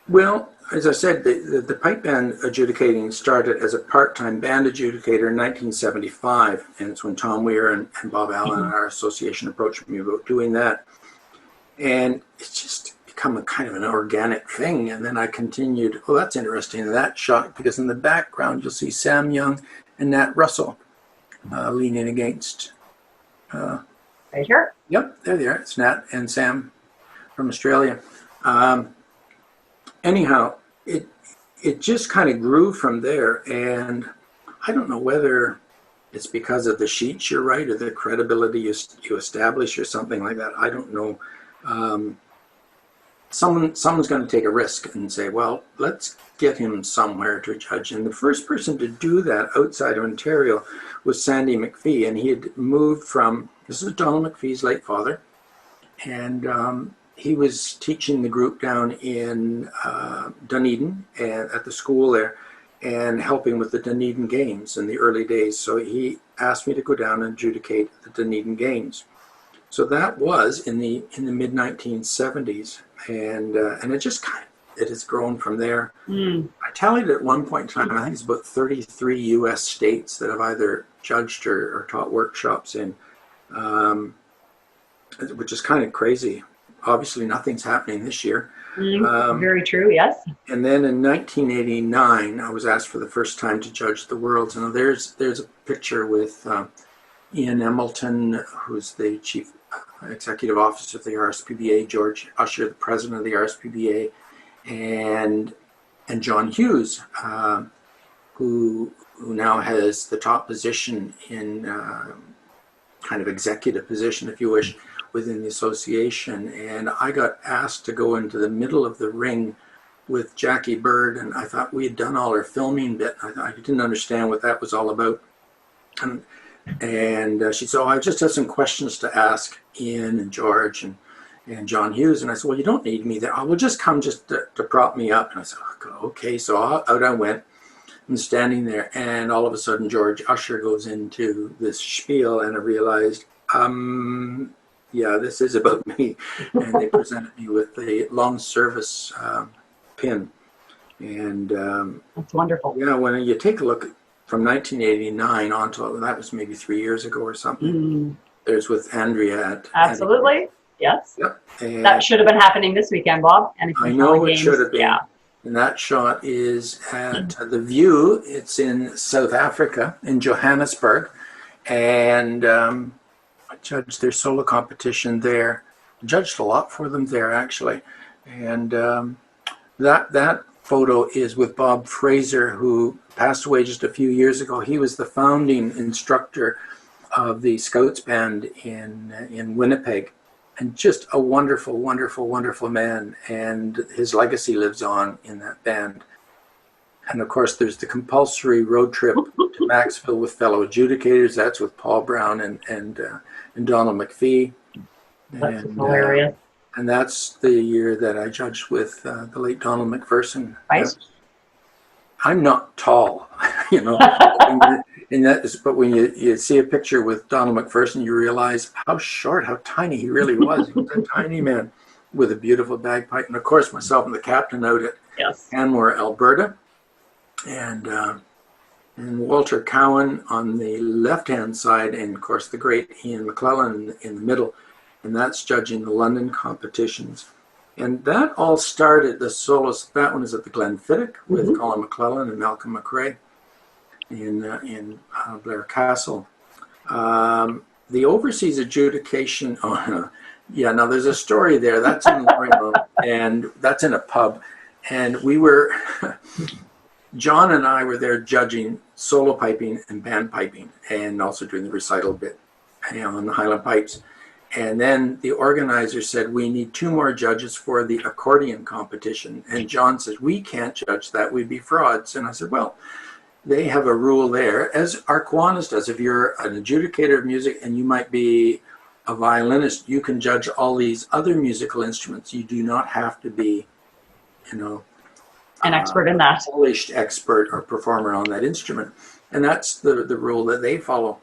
Well, as I said, the pipe band adjudicating started as a part-time band adjudicator in 1975, and it's when Tom Weir and Bob Allen and our association approached me about doing that. And it's just become a kind of an organic thing. And then I continued, oh, that's interesting. And that shot, because in the background, you'll see Sam Young and Nat Russell leaning against. Right here? Yep, there they are. It's Nat and Sam from Australia. Anyhow, it just kind of grew from there. And I don't know whether it's because of the sheets you write or the credibility you establish or something like that. I don't know. Someone's going to take a risk and say, well, let's get him somewhere to judge. And the first person to do that outside of Ontario was Sandy McPhee. And he had moved from, this is Donald McPhee's late father, and he was teaching the group down in Dunedin and at the school there, and helping with the Dunedin Games in the early days. So he asked me to go down and adjudicate the Dunedin Games. So that was in the mid 1970s, and it just it has grown from there. I tallied at one point in time, I think it's about 33 U.S. states that have either judged or taught workshops in, which is kind of crazy. Obviously, nothing's happening this year. Very true, yes. And then in 1989, I was asked for the first time to judge the Worlds, and there's a picture with Ian Embleton, who's the chief executive officer of the RSPBA, George Usher, the president of the RSPBA, and John Hughes, who now has the top position in kind of executive position, if you wish, within the association. And I got asked to go into the middle of the ring with Jackie Bird, and I thought we had done all our filming bit. I didn't understand what that was all about. And she said, oh, I just have some questions to ask Ian and George and John Hughes. And I said, well, you don't need me there. I will just come just to prop me up. And I said, okay. So out I went. I'm standing there, and all of a sudden George Usher goes into this spiel, and I realized, yeah, this is about me. And they presented me with the long service pin. And that's wonderful. Yeah, when you take a look from 1989 on to, that was maybe 3 years ago or something. There's with Andrea. Absolutely, yes. Yep. And that should have been happening this weekend, Bob. And I know it should have been. Yeah. And that shot is at The View. It's in South Africa, in Johannesburg. And I judged their solo competition there. Judged a lot for them there, actually. And that photo is with Bob Fraser, who passed away just a few years ago. He was the founding instructor of the Scouts band in Winnipeg, and just a wonderful, wonderful, wonderful man. And his legacy lives on in that band. And of course, there's the compulsory road trip to Maxville with fellow adjudicators. That's with Paul Brown and Donald McPhee. That's hilarious. And that's the year that I judged with the late Donald McPherson. Right. I'm not tall, you know, but when you see a picture with Donald McPherson, you realize how short, how tiny he really was. He was a tiny man with a beautiful bagpipe. And of course, myself and the captain out at Canmore, Alberta. And Walter Cowan on the left-hand side, and of course the great Ian McClellan in the middle. And that's judging the London competitions. And that all started, the solos, that one is at the Glenfiddich with Colin McClellan and Malcolm McRae in Blair Castle. The overseas adjudication, yeah, now there's a story there. That's in Lorimo, and that's in a pub. And we were, John and I were there judging solo piping and band piping, and also doing the recital bit on the Highland pipes. And then the organizer said, we need 2 more judges for the accordion competition. And John says, we can't judge that, we'd be frauds. And I said, well, they have a rule there, as our Kiwanis does. If you're an adjudicator of music and you might be a violinist, you can judge all these other musical instruments. You do not have to be, you know, an expert in that. Polished expert or performer on that instrument. And that's the rule that they follow.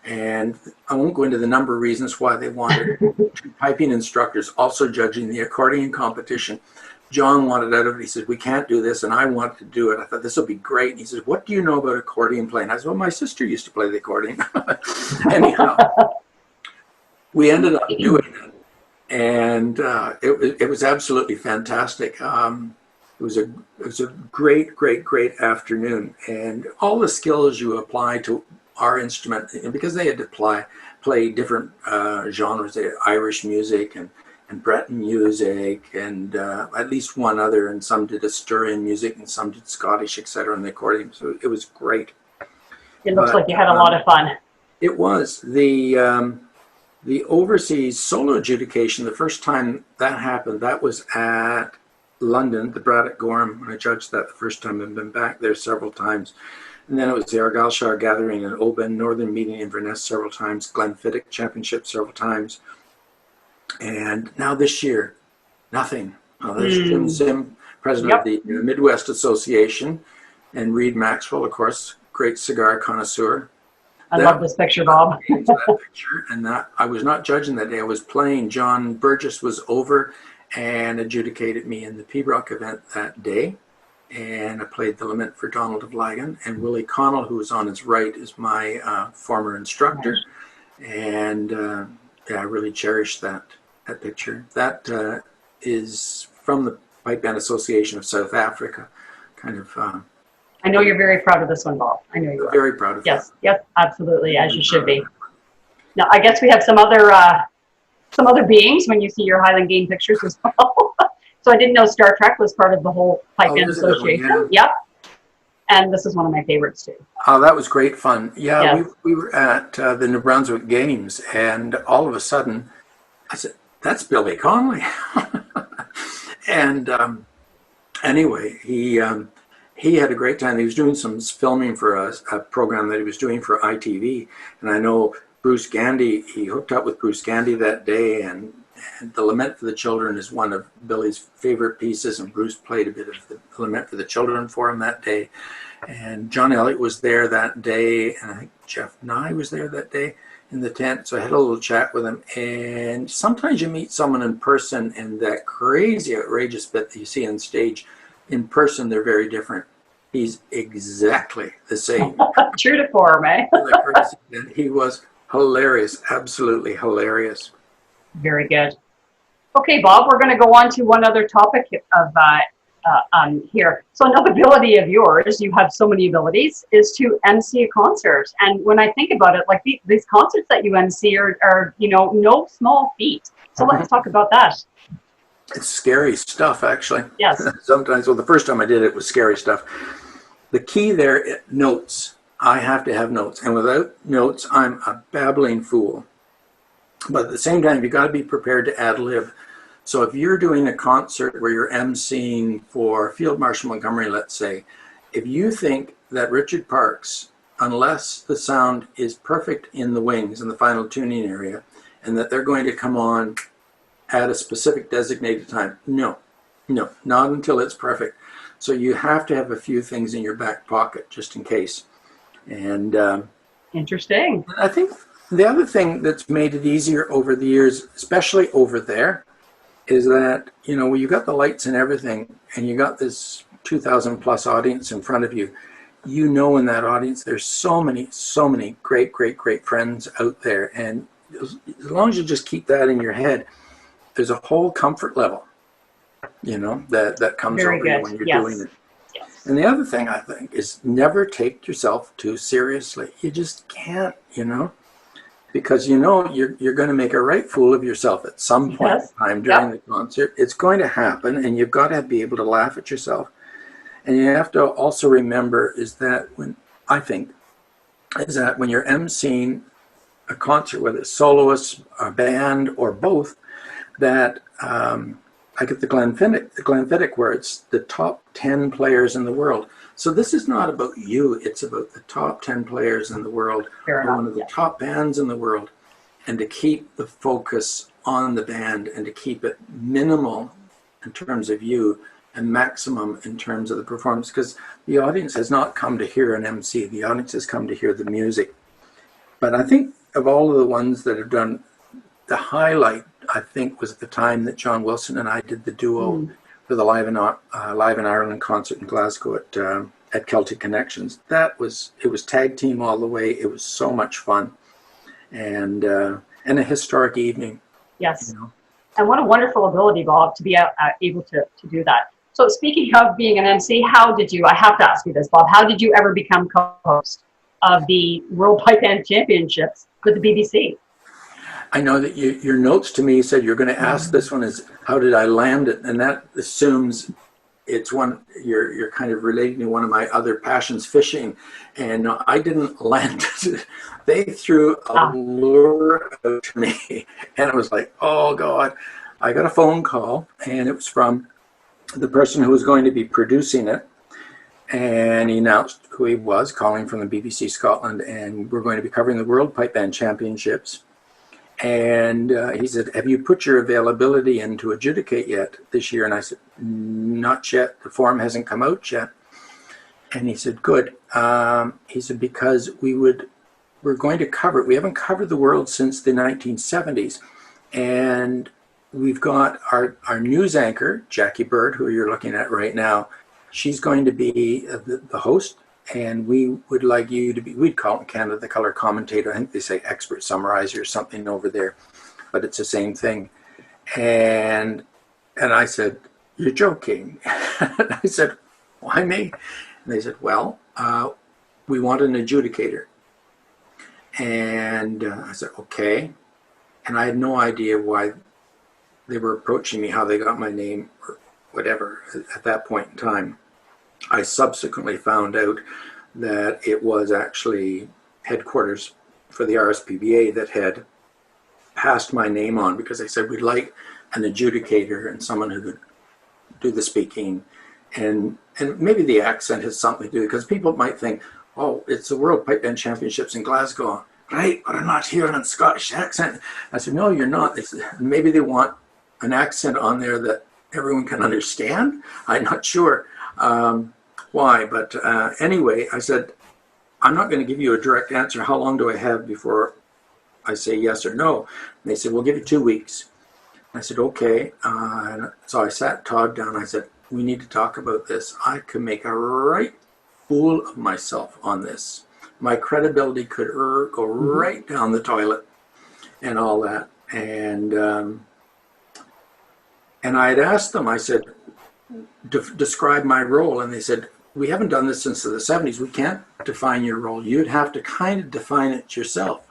And I won't go into the number of reasons why they wanted two piping instructors also judging the accordion competition. John wanted out of it. He said, we can't do this, and I wanted to do it. I thought, this will be great. And he said, what do you know about accordion playing? I said, well, my sister used to play the accordion. Anyhow, we ended up doing it, and it was absolutely fantastic. It was a great afternoon, and all the skills you apply to our instrument, because they had to play different genres. They had Irish music and Breton music and at least one other, and some did Asturian music and some did Scottish, etc. on the accordion. So it was great. It looks like you had a lot of fun. It was. The overseas solo adjudication, the first time that happened, that was at London, the Braddock Gorham, when I judged that the first time. I've been back there several times. And then it was the Argyllshire Gathering in Oban, Northern Meeting in Inverness several times, Glenfiddich Championship several times. And now this year, nothing. There's Jim Sim, president of the Midwest Association, and Reed Maxville, of course, great cigar connoisseur. I love this picture, Bob. That picture, and that I was not judging that day. I was playing. John Burgess was over and adjudicated me in the Pibroch event that day. And I played the Lament for Donald of Lagan, and Willie Connell, who was on his right, is my former instructor. And I really cherish that picture. That is from the Pipe Band Association of South Africa. Kind of. I know you're very proud of this one, Bob. I know you are. Very proud of it. Yes, absolutely, as you should be. Now, I guess we have some other beings when you see your Highland Game pictures as well. So I didn't know Star Trek was part of the whole Pipe Band Association. Yep. And this is one of my favorites too. Oh, that was great fun. Yeah, we were at the New Brunswick Games, and all of a sudden, I said, that's Billy Connolly. And anyway, he had a great time. He was doing some filming for a program that he was doing for ITV. And I know Bruce Gandy, he hooked up with Bruce Gandy that day, and the Lament for the Children is one of Billy's favorite pieces, and Bruce played a bit of the Lament for the Children for him that day. And John Elliott was there that day, and I think Jeff Nye was there that day in the tent. So I had a little chat with him. And sometimes you meet someone in person, and that crazy, outrageous bit that you see on stage, in person, they're very different. He's exactly the same. True to form, eh? He was hilarious, absolutely hilarious. Very good. Okay, Bob, we're going to go on to one other topic of here. So another ability of yours, you have so many abilities, is to MC a concert. And when I think about it, like these concerts that you MC are no small feat. So let's talk about that. It's scary stuff, actually. Yes. Sometimes, well, the first time I did it was scary stuff. The key there, notes. I have to have notes. And without notes, I'm a babbling fool. But at the same time, you've got to be prepared to ad lib. So if you're doing a concert where you're emceeing for Field Marshal Montgomery, let's say, if you think that Richard Parks, unless the sound is perfect in the wings, in the final tuning area, and that they're going to come on at a specific designated time, no, not until it's perfect. So you have to have a few things in your back pocket just in case. And interesting. I think the other thing that's made it easier over the years, especially over there, is that, when you got the lights and everything, and you got this 2,000 plus audience in front of you, in that audience, there's so many great friends out there. And as long as you just keep that in your head, there's a whole comfort level, that comes over you when you're doing it. Yes. And the other thing I think is never take yourself too seriously. You just can't, because you're going to make a right fool of yourself at some point in time during the concert. It's going to happen, and you've got to be able to laugh at yourself. And you have to also remember when you're emceeing a concert, whether it's soloists, a band, or both, that like at the Glenfiddich, where it's the top 10 players in the world. So this is not about you, it's about the top 10 players in the world, one of the top bands in the world, and to keep the focus on the band and to keep it minimal in terms of you and maximum in terms of the performance, because the audience has not come to hear an MC, the audience has come to hear the music. But I think of all of the ones that have done, the highlight, I think, was the time that John Wilson and I did the duo for the Live in Ireland concert in Glasgow at Celtic Connections. It was tag team all the way. It was so much fun, and a historic evening. Yes. You know. And what a wonderful ability, Bob, to be able to do that. So speaking of being an MC, I have to ask you this, Bob, how did you ever become co-host of the World Pipe Band Championships with the BBC? I know that your notes to me said you're going to ask this one is, how did I land it? And that assumes it's one, you're kind of relating to one of my other passions, fishing. And I didn't land it. They threw a lure out to me. And I was like, oh God. I got a phone call, and it was from the person who was going to be producing it. And he announced who he was, calling from the BBC Scotland, and we're going to be covering the World Pipe Band Championships. And he said, have you put your availability in to adjudicate yet this year? And I said, not yet. The form hasn't come out yet. And he said, good. He said, because we're going to cover it. We haven't covered the world since the 1970s. And we've got our news anchor, Jackie Bird, who you're looking at right now. She's going to be the host, and we would like you to be, we'd call it in Canada the color commentator. I think they say expert summarizer or something over there, but it's the same thing. And I said, you're joking. And I said, why me? And they said, well, we want an adjudicator. And I said, okay. And I had no idea why they were approaching me, how they got my name or whatever at that point in time. I subsequently found out that it was actually headquarters for the RSPBA that had passed my name on, because they said, we'd like an adjudicator and someone who could do the speaking. And maybe the accent has something to do, because people might think, oh, it's the World Pipe Band Championships in Glasgow. Right, but I'm not hearing a Scottish accent. I said, no, you're not. They said, maybe they want an accent on there that everyone can understand. I'm not sure why, but anyway, I said, I'm not going to give you a direct answer. How long do I have before I say yes or no? And they said, we'll give you 2 weeks. I said, okay. And so I sat Todd down. I said, we need to talk about this. I could make a right fool of myself on this. My credibility could go right down the toilet and all that. And I had asked them, I said, describe my role. And they said, we haven't done this since the 70s. We can't define your role. You'd have to kind of define it yourself.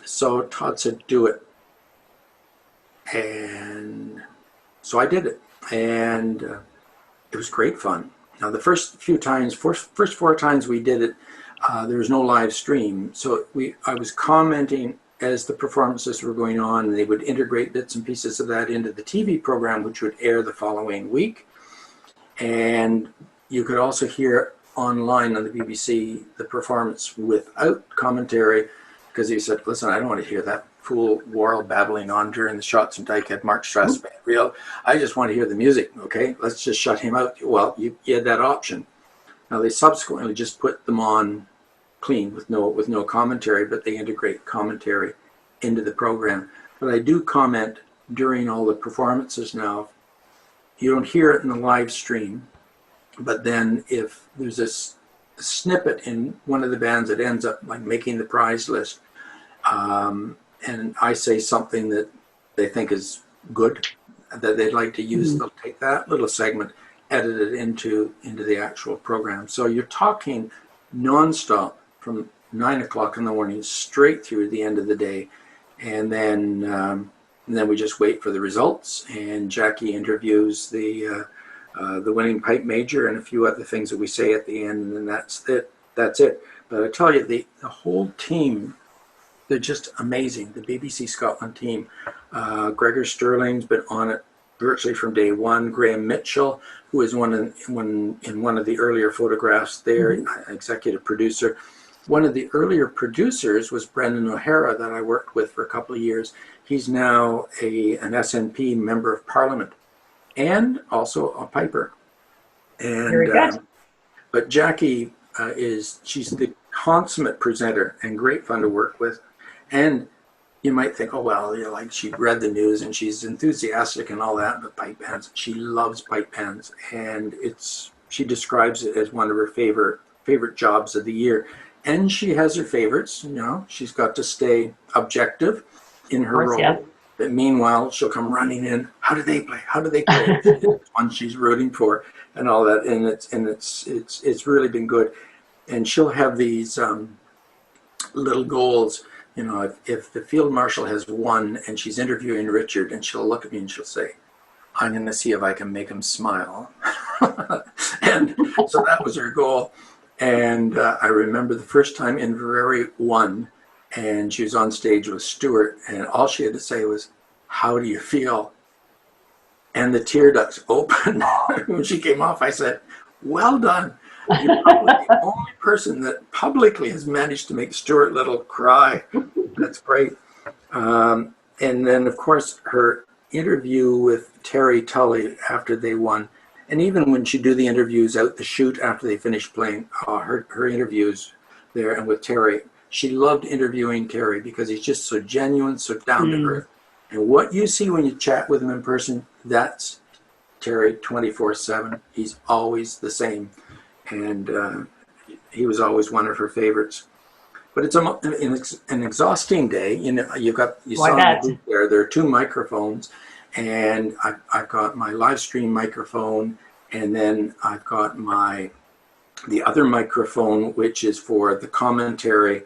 So Todd said, do it. And so I did it. And it was great fun. Now, the first 4 times we did it, there was no live stream. So I was commenting as the performances were going on, and they would integrate bits and pieces of that into the TV program, which would air the following week. And you could also hear online on the BBC the performance without commentary, because he said, listen, I don't want to hear that fool Worrall babbling on during the shots and Dyke had March and Strathspey Reel. I just want to hear the music, okay? Let's just shut him out. Well, you had that option. Now, they subsequently just put them on clean with no commentary, but they integrate commentary into the program. But I do comment during all the performances now. You don't hear it in the live stream, but then if there's a snippet in one of the bands that ends up like making the prize list, and I say something that they think is good, that they'd like to use, they'll take that little segment, edit it into the actual program. So you're talking nonstop from 9 o'clock in the morning straight through the end of the day. And then we just wait for the results, and Jackie interviews the winning pipe major and a few other things that we say at the end, and then that's it. But I tell you, the whole team, they're just amazing. The BBC Scotland team. Gregor Sterling's been on it virtually from day one. Graham Mitchell, who is in one of the earlier photographs there, executive producer. One of the earlier producers was Brendan O'Hara, that I worked with for a couple of years. He's now an SNP member of Parliament and also a piper. And very good. But Jackie she's the consummate presenter and great fun to work with. And you might think, oh, well, you're like, she read the news and she's enthusiastic and all that, but pipe bands, she loves pipe bands. And she describes it as one of her favorite jobs of the year. And she has her favorites, she's got to stay objective in her role. Yeah. But meanwhile, she'll come running in. How do they play? How do they play? One she's rooting for, and all that. And it's really been good. And she'll have these little goals. If the field marshal has won, and she's interviewing Richard, and she'll look at me and she'll say, "I'm going to see if I can make him smile." And so that was her goal. And I remember the first time Inverness won. And she was on stage with Stuart, and all she had to say was, "How do you feel?" And the tear ducts opened. When she came off, I said, "Well done. You're probably the only person that publicly has managed to make Stuart Little cry." That's great. And then, of course, her interview with Terry Tully after they won, and even when she'd do the interviews out the chute after they finished playing, her interviews there and with Terry, she loved interviewing Terry because he's just so genuine, so down to earth. And what you see when you chat with him in person, that's Terry 24/7. He's always the same. And he was always one of her favorites. But it's an exhausting day. You saw in the booth there are 2 microphones, and I've got my live stream microphone, and then I've got the other microphone, which is for the commentary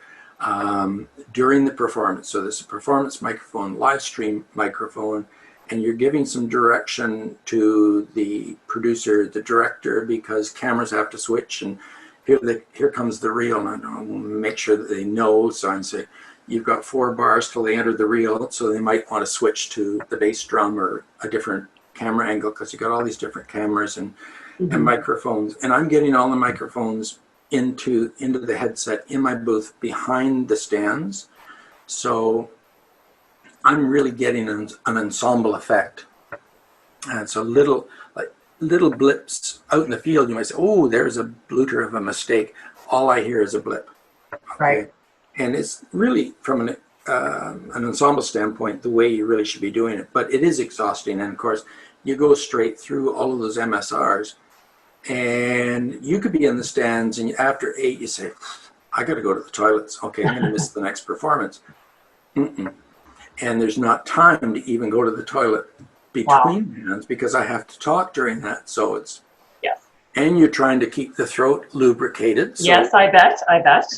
during the performance. So there's a performance microphone, live stream microphone, and you're giving some direction to the producer, the director, because cameras have to switch, and here comes the reel, and I'll make sure that they know. So I say, you've got 4 bars till they enter the reel, so they might want to switch to the bass drum or a different camera angle, because you've got all these different cameras and microphones. And I'm getting all the microphones into the headset in my booth behind the stands. So I'm really getting an ensemble effect. And so little blips out in the field, you might say, oh, there's a blooter of a mistake. All I hear is a blip. Okay? Right. And it's really, from an ensemble standpoint, the way you really should be doing it. But it is exhausting. And of course, you go straight through all of those MSRs. And you could be in the stands, and after 8, you say, I got to go to the toilets. Okay, I'm going to miss the next performance. And there's not time to even go to the toilet between bands, because I have to talk during that. So it's, and you're trying to keep the throat lubricated. So, yes, I bet.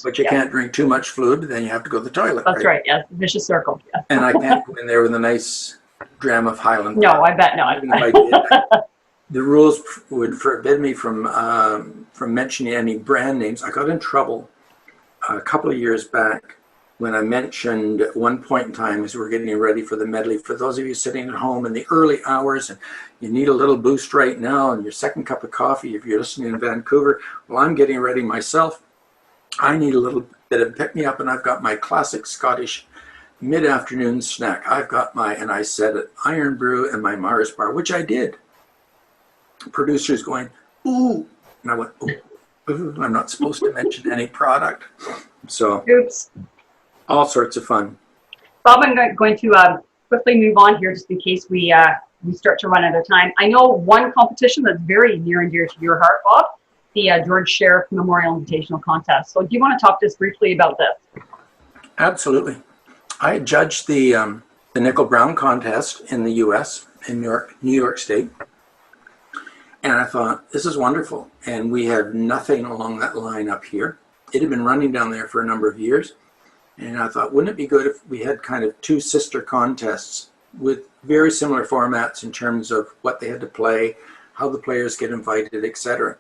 But you can't drink too much fluid, then you have to go to the toilet. That's right, yes, vicious circle. Yes. And I can't go in there with a nice dram of Highland. No, I bet not. Even if I did, the rules would forbid me from mentioning any brand names. I got in trouble a couple of years back when I mentioned at one point in time, as we're getting ready for the medley, for those of you sitting at home in the early hours and you need a little boost right now and your second cup of coffee, if you're listening in Vancouver, well, I'm getting ready myself. I need a little bit of pick-me-up, and I've got my classic Scottish mid-afternoon snack. I've got and I said it, Iron Brew and my Mars bar, which I did. Producer's going, ooh, and I went, ooh, I'm not supposed to mention any product. So, oops. All sorts of fun. Bob, I'm going to quickly move on here, just in case we start to run out of time. I know one competition that's very near and dear to your heart, Bob, the George Sheriff Memorial Invitational Contest. So do you want to talk to us briefly about this? Absolutely. I judged the Nickel Brown contest in the U.S., in New York State. And I thought, this is wonderful. And we have nothing along that line up here. It had been running down there for a number of years. And I thought, wouldn't it be good if we had kind of 2 sister contests with very similar formats in terms of what they had to play, how the players get invited, etc.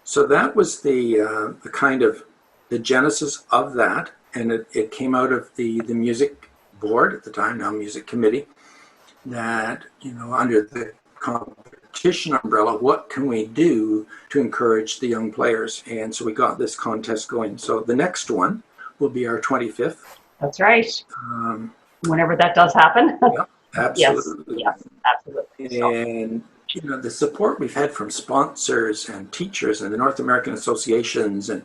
So that was the kind of the genesis of that. And it came out of the music board at the time, now music committee, that, under the competition umbrella, what can we do to encourage the young players? And so we got this contest going. So the next one will be our 25th. That's right. Whenever that does happen. Yeah, absolutely. Yes, absolutely. And the support we've had from sponsors and teachers and the North American associations and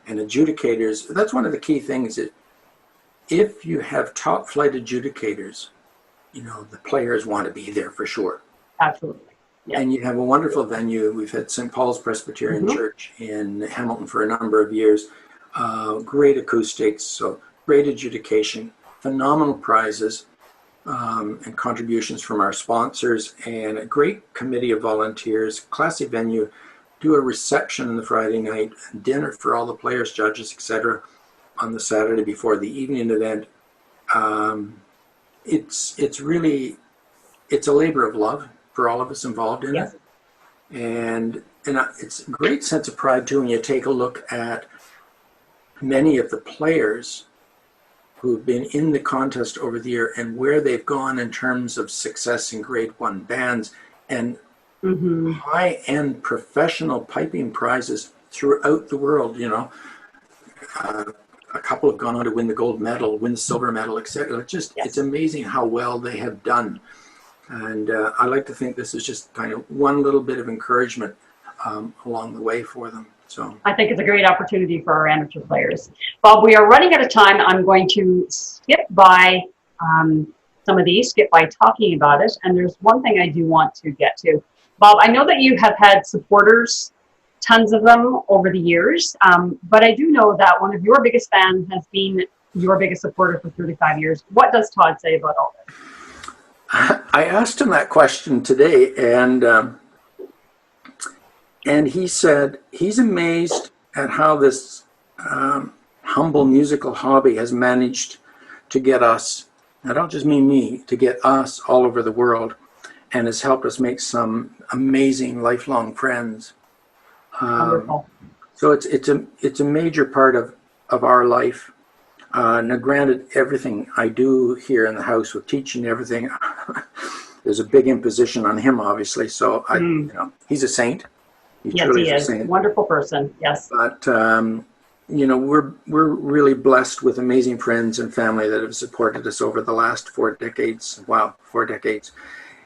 And adjudicators, that's one of the key things. That if you have top flight adjudicators, you know, the players want to be there for sure. Absolutely. Yeah. And you have a wonderful venue. We've had St. Paul's Presbyterian Church in Hamilton for a number of years. Great acoustics, so great adjudication, phenomenal prizes, and contributions from our sponsors, and a great committee of volunteers, classy venue. Do a reception on the Friday night, dinner for all the players, judges, etc. on the Saturday before the evening event. It's really, it's a labor of love for all of us involved in it. And it's a great sense of pride too when you take a look at many of the players who've been in the contest over the year and where they've gone in terms of success in grade 1 bands and high-end professional piping prizes throughout the world. You know, a couple have gone on to win the gold medal, win the silver medal, etc. It's amazing how well they have done. And I like to think this is just kind of one little bit of encouragement along the way for them. So I think it's a great opportunity for our amateur players. Bob, we are running out of time. I'm going to skip by some of these, skip by talking about it. And there's one thing I do want to get to. Bob, I know that you have had supporters, tons of them over the years, but I do know that one of your biggest fans has been your biggest supporter for 35 years. What does Todd say about all this? I asked him that question today, and he said he's amazed at how this humble musical hobby has managed to get us, I don't just mean me, to get us all over the world, and has helped us make some amazing lifelong friends. Wonderful. So it's a major part of our life. Now, granted, everything I do here in the house with teaching everything, there's a big imposition on him, obviously. So you know, he's a saint. Yes, he is. Wonderful person. Yes. But you know, we're really blessed with amazing friends and family that have supported us over the last 4 decades. Wow, 4 decades.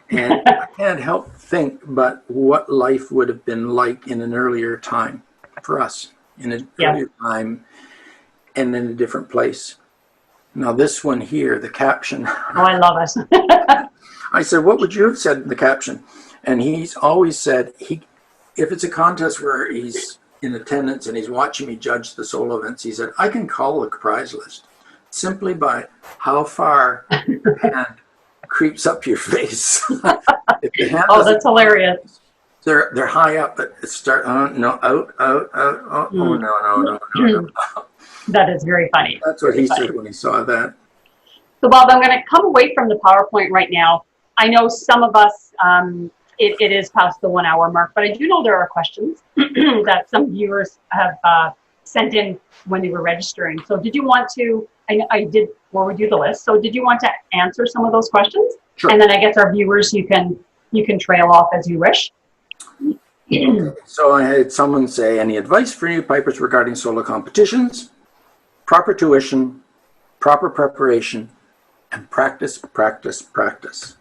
And I can't help think but what life would have been like in an earlier time for us, in an earlier time and in a different place. Now this one here, the caption. Oh, I love it. I said, what would you have said in the caption? And he's always said, if it's a contest where he's in attendance and he's watching me judge the solo events, he said, I can call the prize list simply by how far your hand creeps up your face. Oh, that's hilarious. They're high up, but it start out. Oh no. That is very funny. That's what he said when he saw that. So Bob, I'm going to come away from the PowerPoint right now. I know some of us, it is past the 1 hour mark, but I do know there are questions that some viewers have sent in when they were registering. So did you want to, I did forward you the list. So did you want to answer some of those questions? Sure. And then I guess our viewers, you can trail off as you wish. So I had someone say, any advice for new pipers regarding solo competitions? Proper tuition, proper preparation, and practice, practice, practice.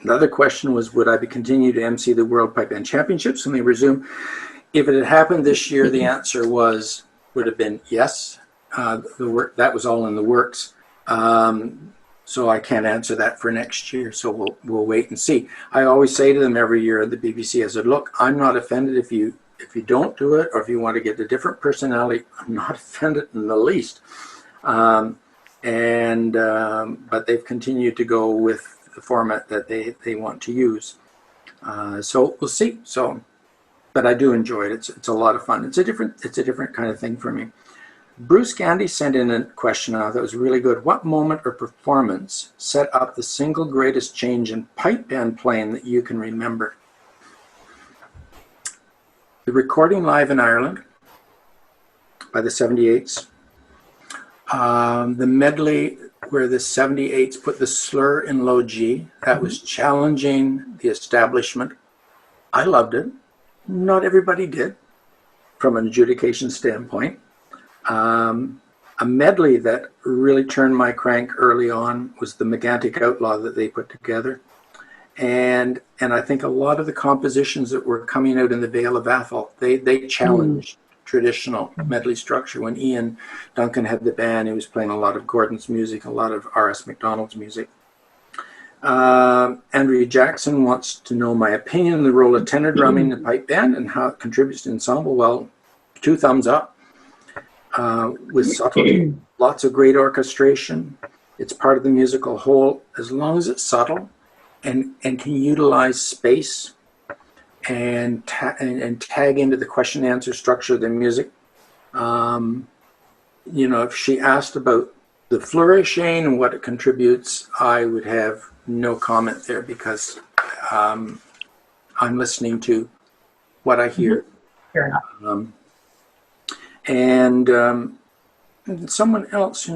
Another question was, would I be continue to MC the World Pipe Band Championships when they resume? If it had happened this year, the answer would have been yes. That was all in the works. So I can't answer that for next year. So we'll wait and see. I always say to them every year at the BBC, I said, look, I'm not offended if you don't do it, or if you want to get a different personality. I'm not offended in the least. But they've continued to go with the format that they want to use. So we'll see. But I do enjoy it. It's a lot of fun. It's a different kind of thing for me. Bruce Gandy sent in a question that was really good. What moment or performance set up the single greatest change in pipe band playing that you can remember? The recording live in Ireland by the 78s. The medley where the 78s put the slur in low G. That was challenging the establishment. I loved it. Not everybody did, from an adjudication standpoint. A medley that really turned my crank early on was the Megantic Outlaw that they put together. And I think a lot of the compositions that were coming out in the Vale of Atholl, they challenged traditional medley structure. When Ian Duncan had the band, he was playing a lot of Gordon's music, a lot of R.S. McDonald's music. Andrea Jackson wants to know my opinion on the role of tenor drumming in the pipe band and how it contributes to ensemble. Well, 2 thumbs up. With subtlety, lots of great orchestration. It's part of the musical whole as long as it's subtle and can utilize space and tag into the question and answer structure of the music. If she asked about the flourishing and what it contributes, I would have no comment there because I'm listening to what I hear. Fair enough. Someone else,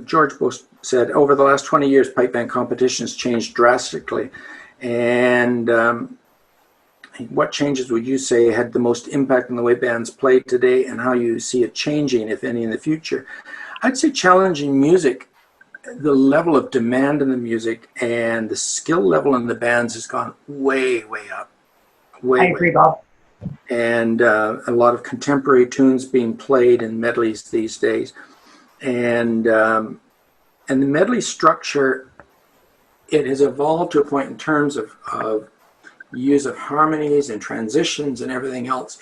George Bush said, over the last 20 years, pipe band competitions changed drastically. And what changes would you say had the most impact on the way bands play today and how you see it changing, if any, in the future? I'd say challenging music, the level of demand in the music and the skill level in the bands has gone way, way up. I agree, Bob. And a lot of contemporary tunes being played in medleys these days. And the medley structure, it has evolved to a point in terms of use of harmonies and transitions and everything else.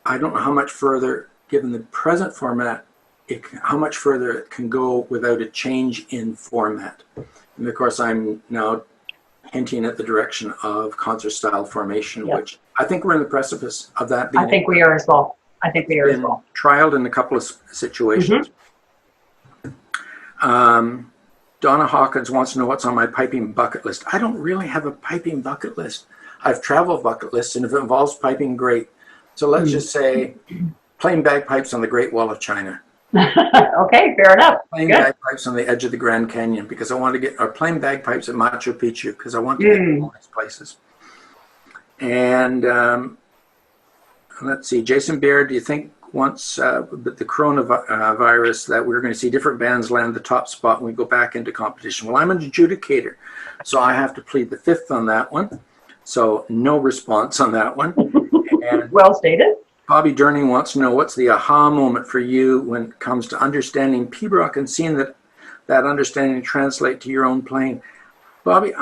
I don't know how much further, given the present format, how much further it can go without a change in format. And of course, I'm now hinting at the direction of concert style formation, Yep. which I think we're in the precipice of that being. I think we are as well. Trialed in a couple of situations. Donna Hawkins wants to know what's on my piping bucket list. I don't really have a piping bucket list. I've travel bucket lists, and if it involves piping, great. So let's just say playing bagpipes on the Great Wall of China. Okay, fair enough. Playing bagpipes on the edge of the Grand Canyon because I want to get, or playing bagpipes at Machu Picchu because I want to get to all these places. And let's see, Jason Baird, do you think once with the coronavirus that we're going to see different bands land the top spot when we go back into competition? Well, I'm an adjudicator, so I have to plead the fifth on that one. So no response on that one. And well stated. Bobby Durning wants to know what's the aha moment for you when it comes to understanding Piobaireachd and seeing that understanding translate to your own playing. Bobby,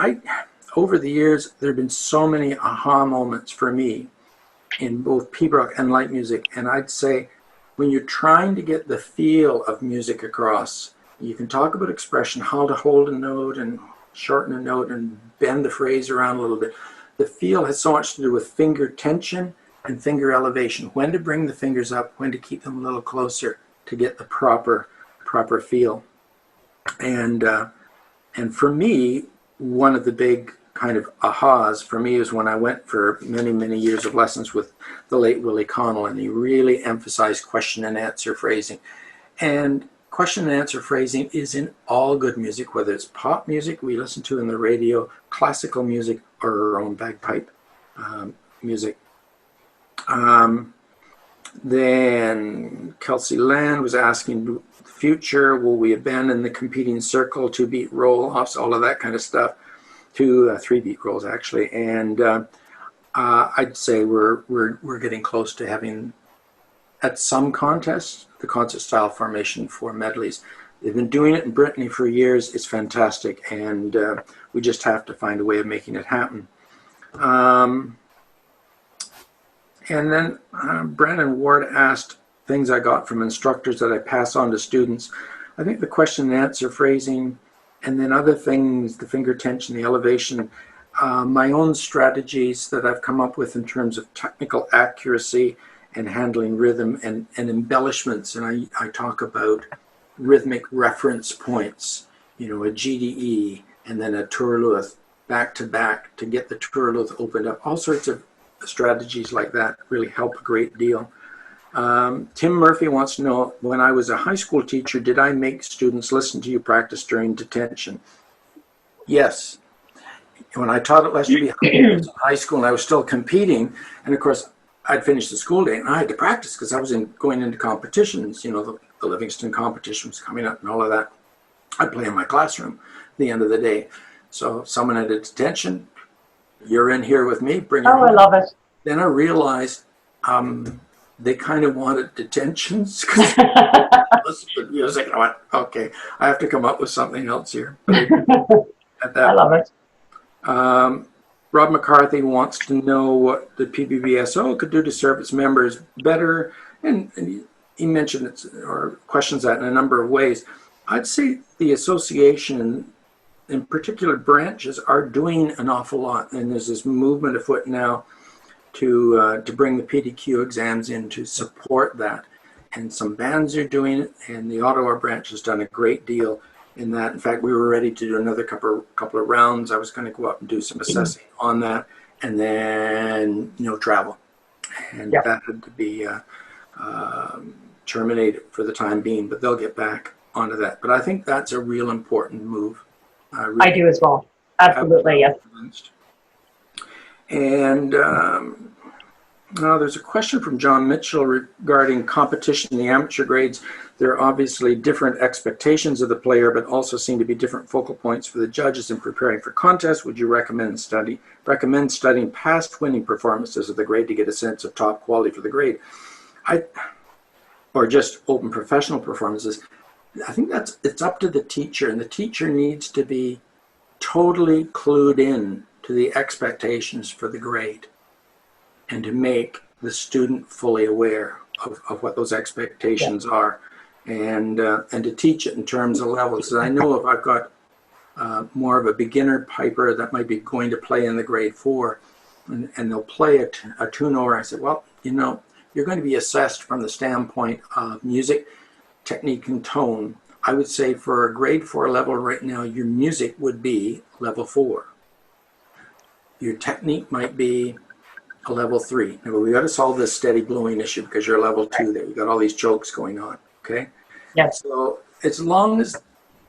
over the years, there have been so many aha moments for me in both Piobaireachd and light music. And I'd say when you're trying to get the feel of music across, you can talk about expression, how to hold a note and shorten a note and bend the phrase around a little bit. The feel has so much to do with finger tension and finger elevation, when to bring the fingers up, when to keep them a little closer to get the proper feel. And for me, one of the big kind of ahas for me is when I went for many, many years of lessons with the late Willie Connell, and he really emphasized question and answer phrasing. And question and answer phrasing is in all good music, whether it's pop music we listen to in the radio, classical music, or our own bagpipe music. Then Kelsey Land was asking, future, will we abandon the competing circle, 2-beat roll-offs, all of that kind of stuff, to 3-beat rolls actually. And I'd say we're getting close to having, at some contests, the concert style formation for medleys. They've been doing it in Brittany for years. It's fantastic, and we just have to find a way of making it happen. And then Brandon Ward asked things I got from instructors that I pass on to students. I think the question and answer phrasing, and then other things, the finger tension, the elevation, my own strategies that I've come up with in terms of technical accuracy and handling rhythm and embellishments. And I talk about rhythmic reference points, a GDE and then a Turluth back to back to get the Turluth opened up. All sorts of strategies like that really help a great deal. Tim Murphy wants to know, when I was a high school teacher, did I make students listen to you practice during detention? Yes. When I taught at Lester B High School and I was still competing, and of course I'd finished the school day and I had to practice because I was going into competitions, the Livingston competition was coming up and all of that. I'd play in my classroom at the end of the day. So if someone had a detention, you're in here with me, bring it home. I love it. Then I realized they kind of wanted detentions because listen to music. And I went, okay, I have to come up with something else here. But at that I love point, it. Rob McCarthy wants to know what the PPBSO could do to serve its members better, and he mentioned it or questions that in a number of ways. I'd say the association, in particular branches, are doing an awful lot, and there's this movement afoot now to bring the PDQ exams in to support that. And some bands are doing it, and the Ottawa branch has done a great deal in that. In fact, we were ready to do another couple of rounds. I was going to go up and do some assessing on that, and then travel, and that had to be terminated for the time being. But they'll get back onto that. But I think that's a real important move. I do as well. Absolutely, yes. And there's a question from John Mitchell regarding competition in the amateur grades. There are obviously different expectations of the player, but also seem to be different focal points for the judges in preparing for contests. Would you recommend studying past winning performances of the grade to get a sense of top quality for the grade? Or just open professional performances? I think it's up to the teacher, and the teacher needs to be totally clued in to the expectations for the grade, and to make the student fully aware of what those expectations are, and to teach it in terms of levels. And I know if I've got more of a beginner piper that might be going to play in the grade 4, and they'll play a tune over, I said, well, you're going to be assessed from the standpoint of music, technique, and tone. I would say for a grade 4 level right now, your music would be level 4. Your technique might be a level 3. Now, we got to solve this steady blowing issue because you're level 2 there. You got all these chokes going on. Okay. Yes. So as long as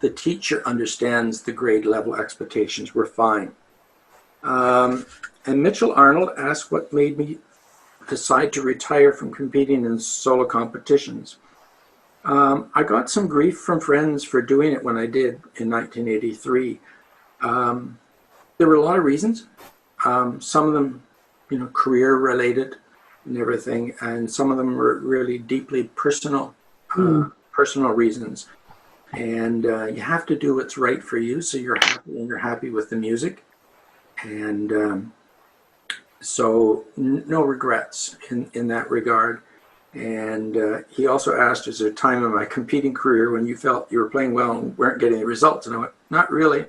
the teacher understands the grade level expectations, we're fine. And Mitchell Arnold asked what made me decide to retire from competing in solo competitions. I got some grief from friends for doing it when I did in 1983. There were a lot of reasons. Some of them, career related and everything, and some of them were really deeply personal reasons. And you have to do what's right for you, so you're happy and you're happy with the music. And so no regrets in that regard. And he also asked, is there a time in my competing career when you felt you were playing well and weren't getting the results? And I went, not really.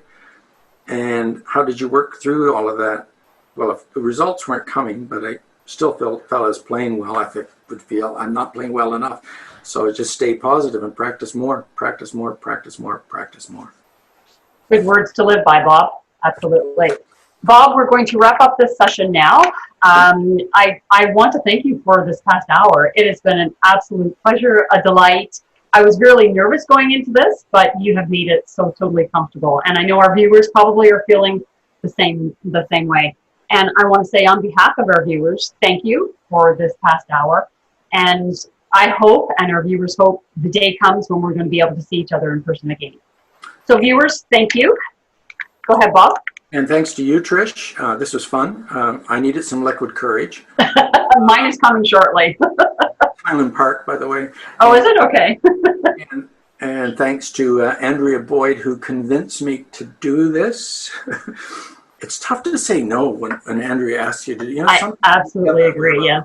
And how did you work through all of that? Well, if the results weren't coming, but I still felt I was playing well, I would feel I'm not playing well enough. So I just stay positive and practice more, practice more, practice more, practice more. Good words to live by, Bob. Absolutely. Bob, we're going to wrap up this session now. I want to thank you for this past hour. It has been an absolute pleasure, a delight. I was really nervous going into this, but you have made it so totally comfortable. And I know our viewers probably are feeling the same way. And I want to say on behalf of our viewers, thank you for this past hour. And I hope, and our viewers hope, the day comes when we're going to be able to see each other in person again. So viewers, thank you. Go ahead, Bob. And thanks to you, Trish. This was fun. I needed some liquid courage. Mine is coming shortly. Highland Park, by the way. Oh, is it? Okay. and thanks to Andrea Boyd, who convinced me to do this. It's tough to say no when Andrea asks you to. I absolutely agree, yeah.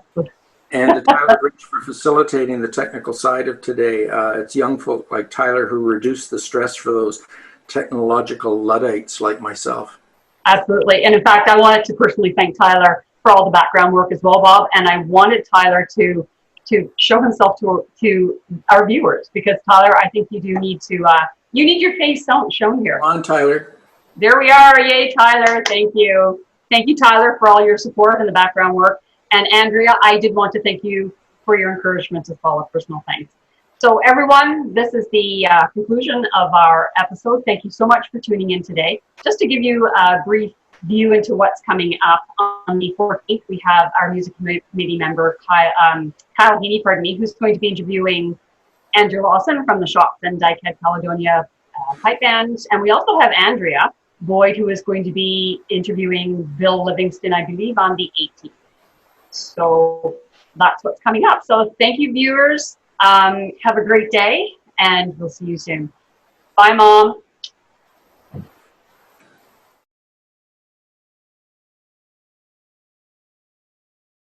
And to Tyler Rich for facilitating the technical side of today. It's young folk like Tyler who reduce the stress for those technological Luddites like myself. Absolutely. And in fact, I wanted to personally thank Tyler for all the background work as well, Bob. And I wanted Tyler to show himself to our viewers, because Tyler, I think you do need to, you need your face shown here. Come on, Tyler. There we are. Yay, Tyler. Thank you. Thank you, Tyler, for all your support and the background work. And Andrea, I did want to thank you for your encouragement as well. A personal thanks. So everyone, this is the conclusion of our episode. Thank you so much for tuning in today. Just to give you a brief view into what's coming up, on the 14th, we have our music committee member, Kyle Heaney, who's going to be interviewing Andrew Lawson from the Shops and Dykehead Caledonia Pipe Band. And we also have Andrea Boyd, who is going to be interviewing Bill Livingston, I believe, on the 18th. So that's what's coming up. So thank you, viewers. Have a great day, and we'll see you soon. Bye, Mom.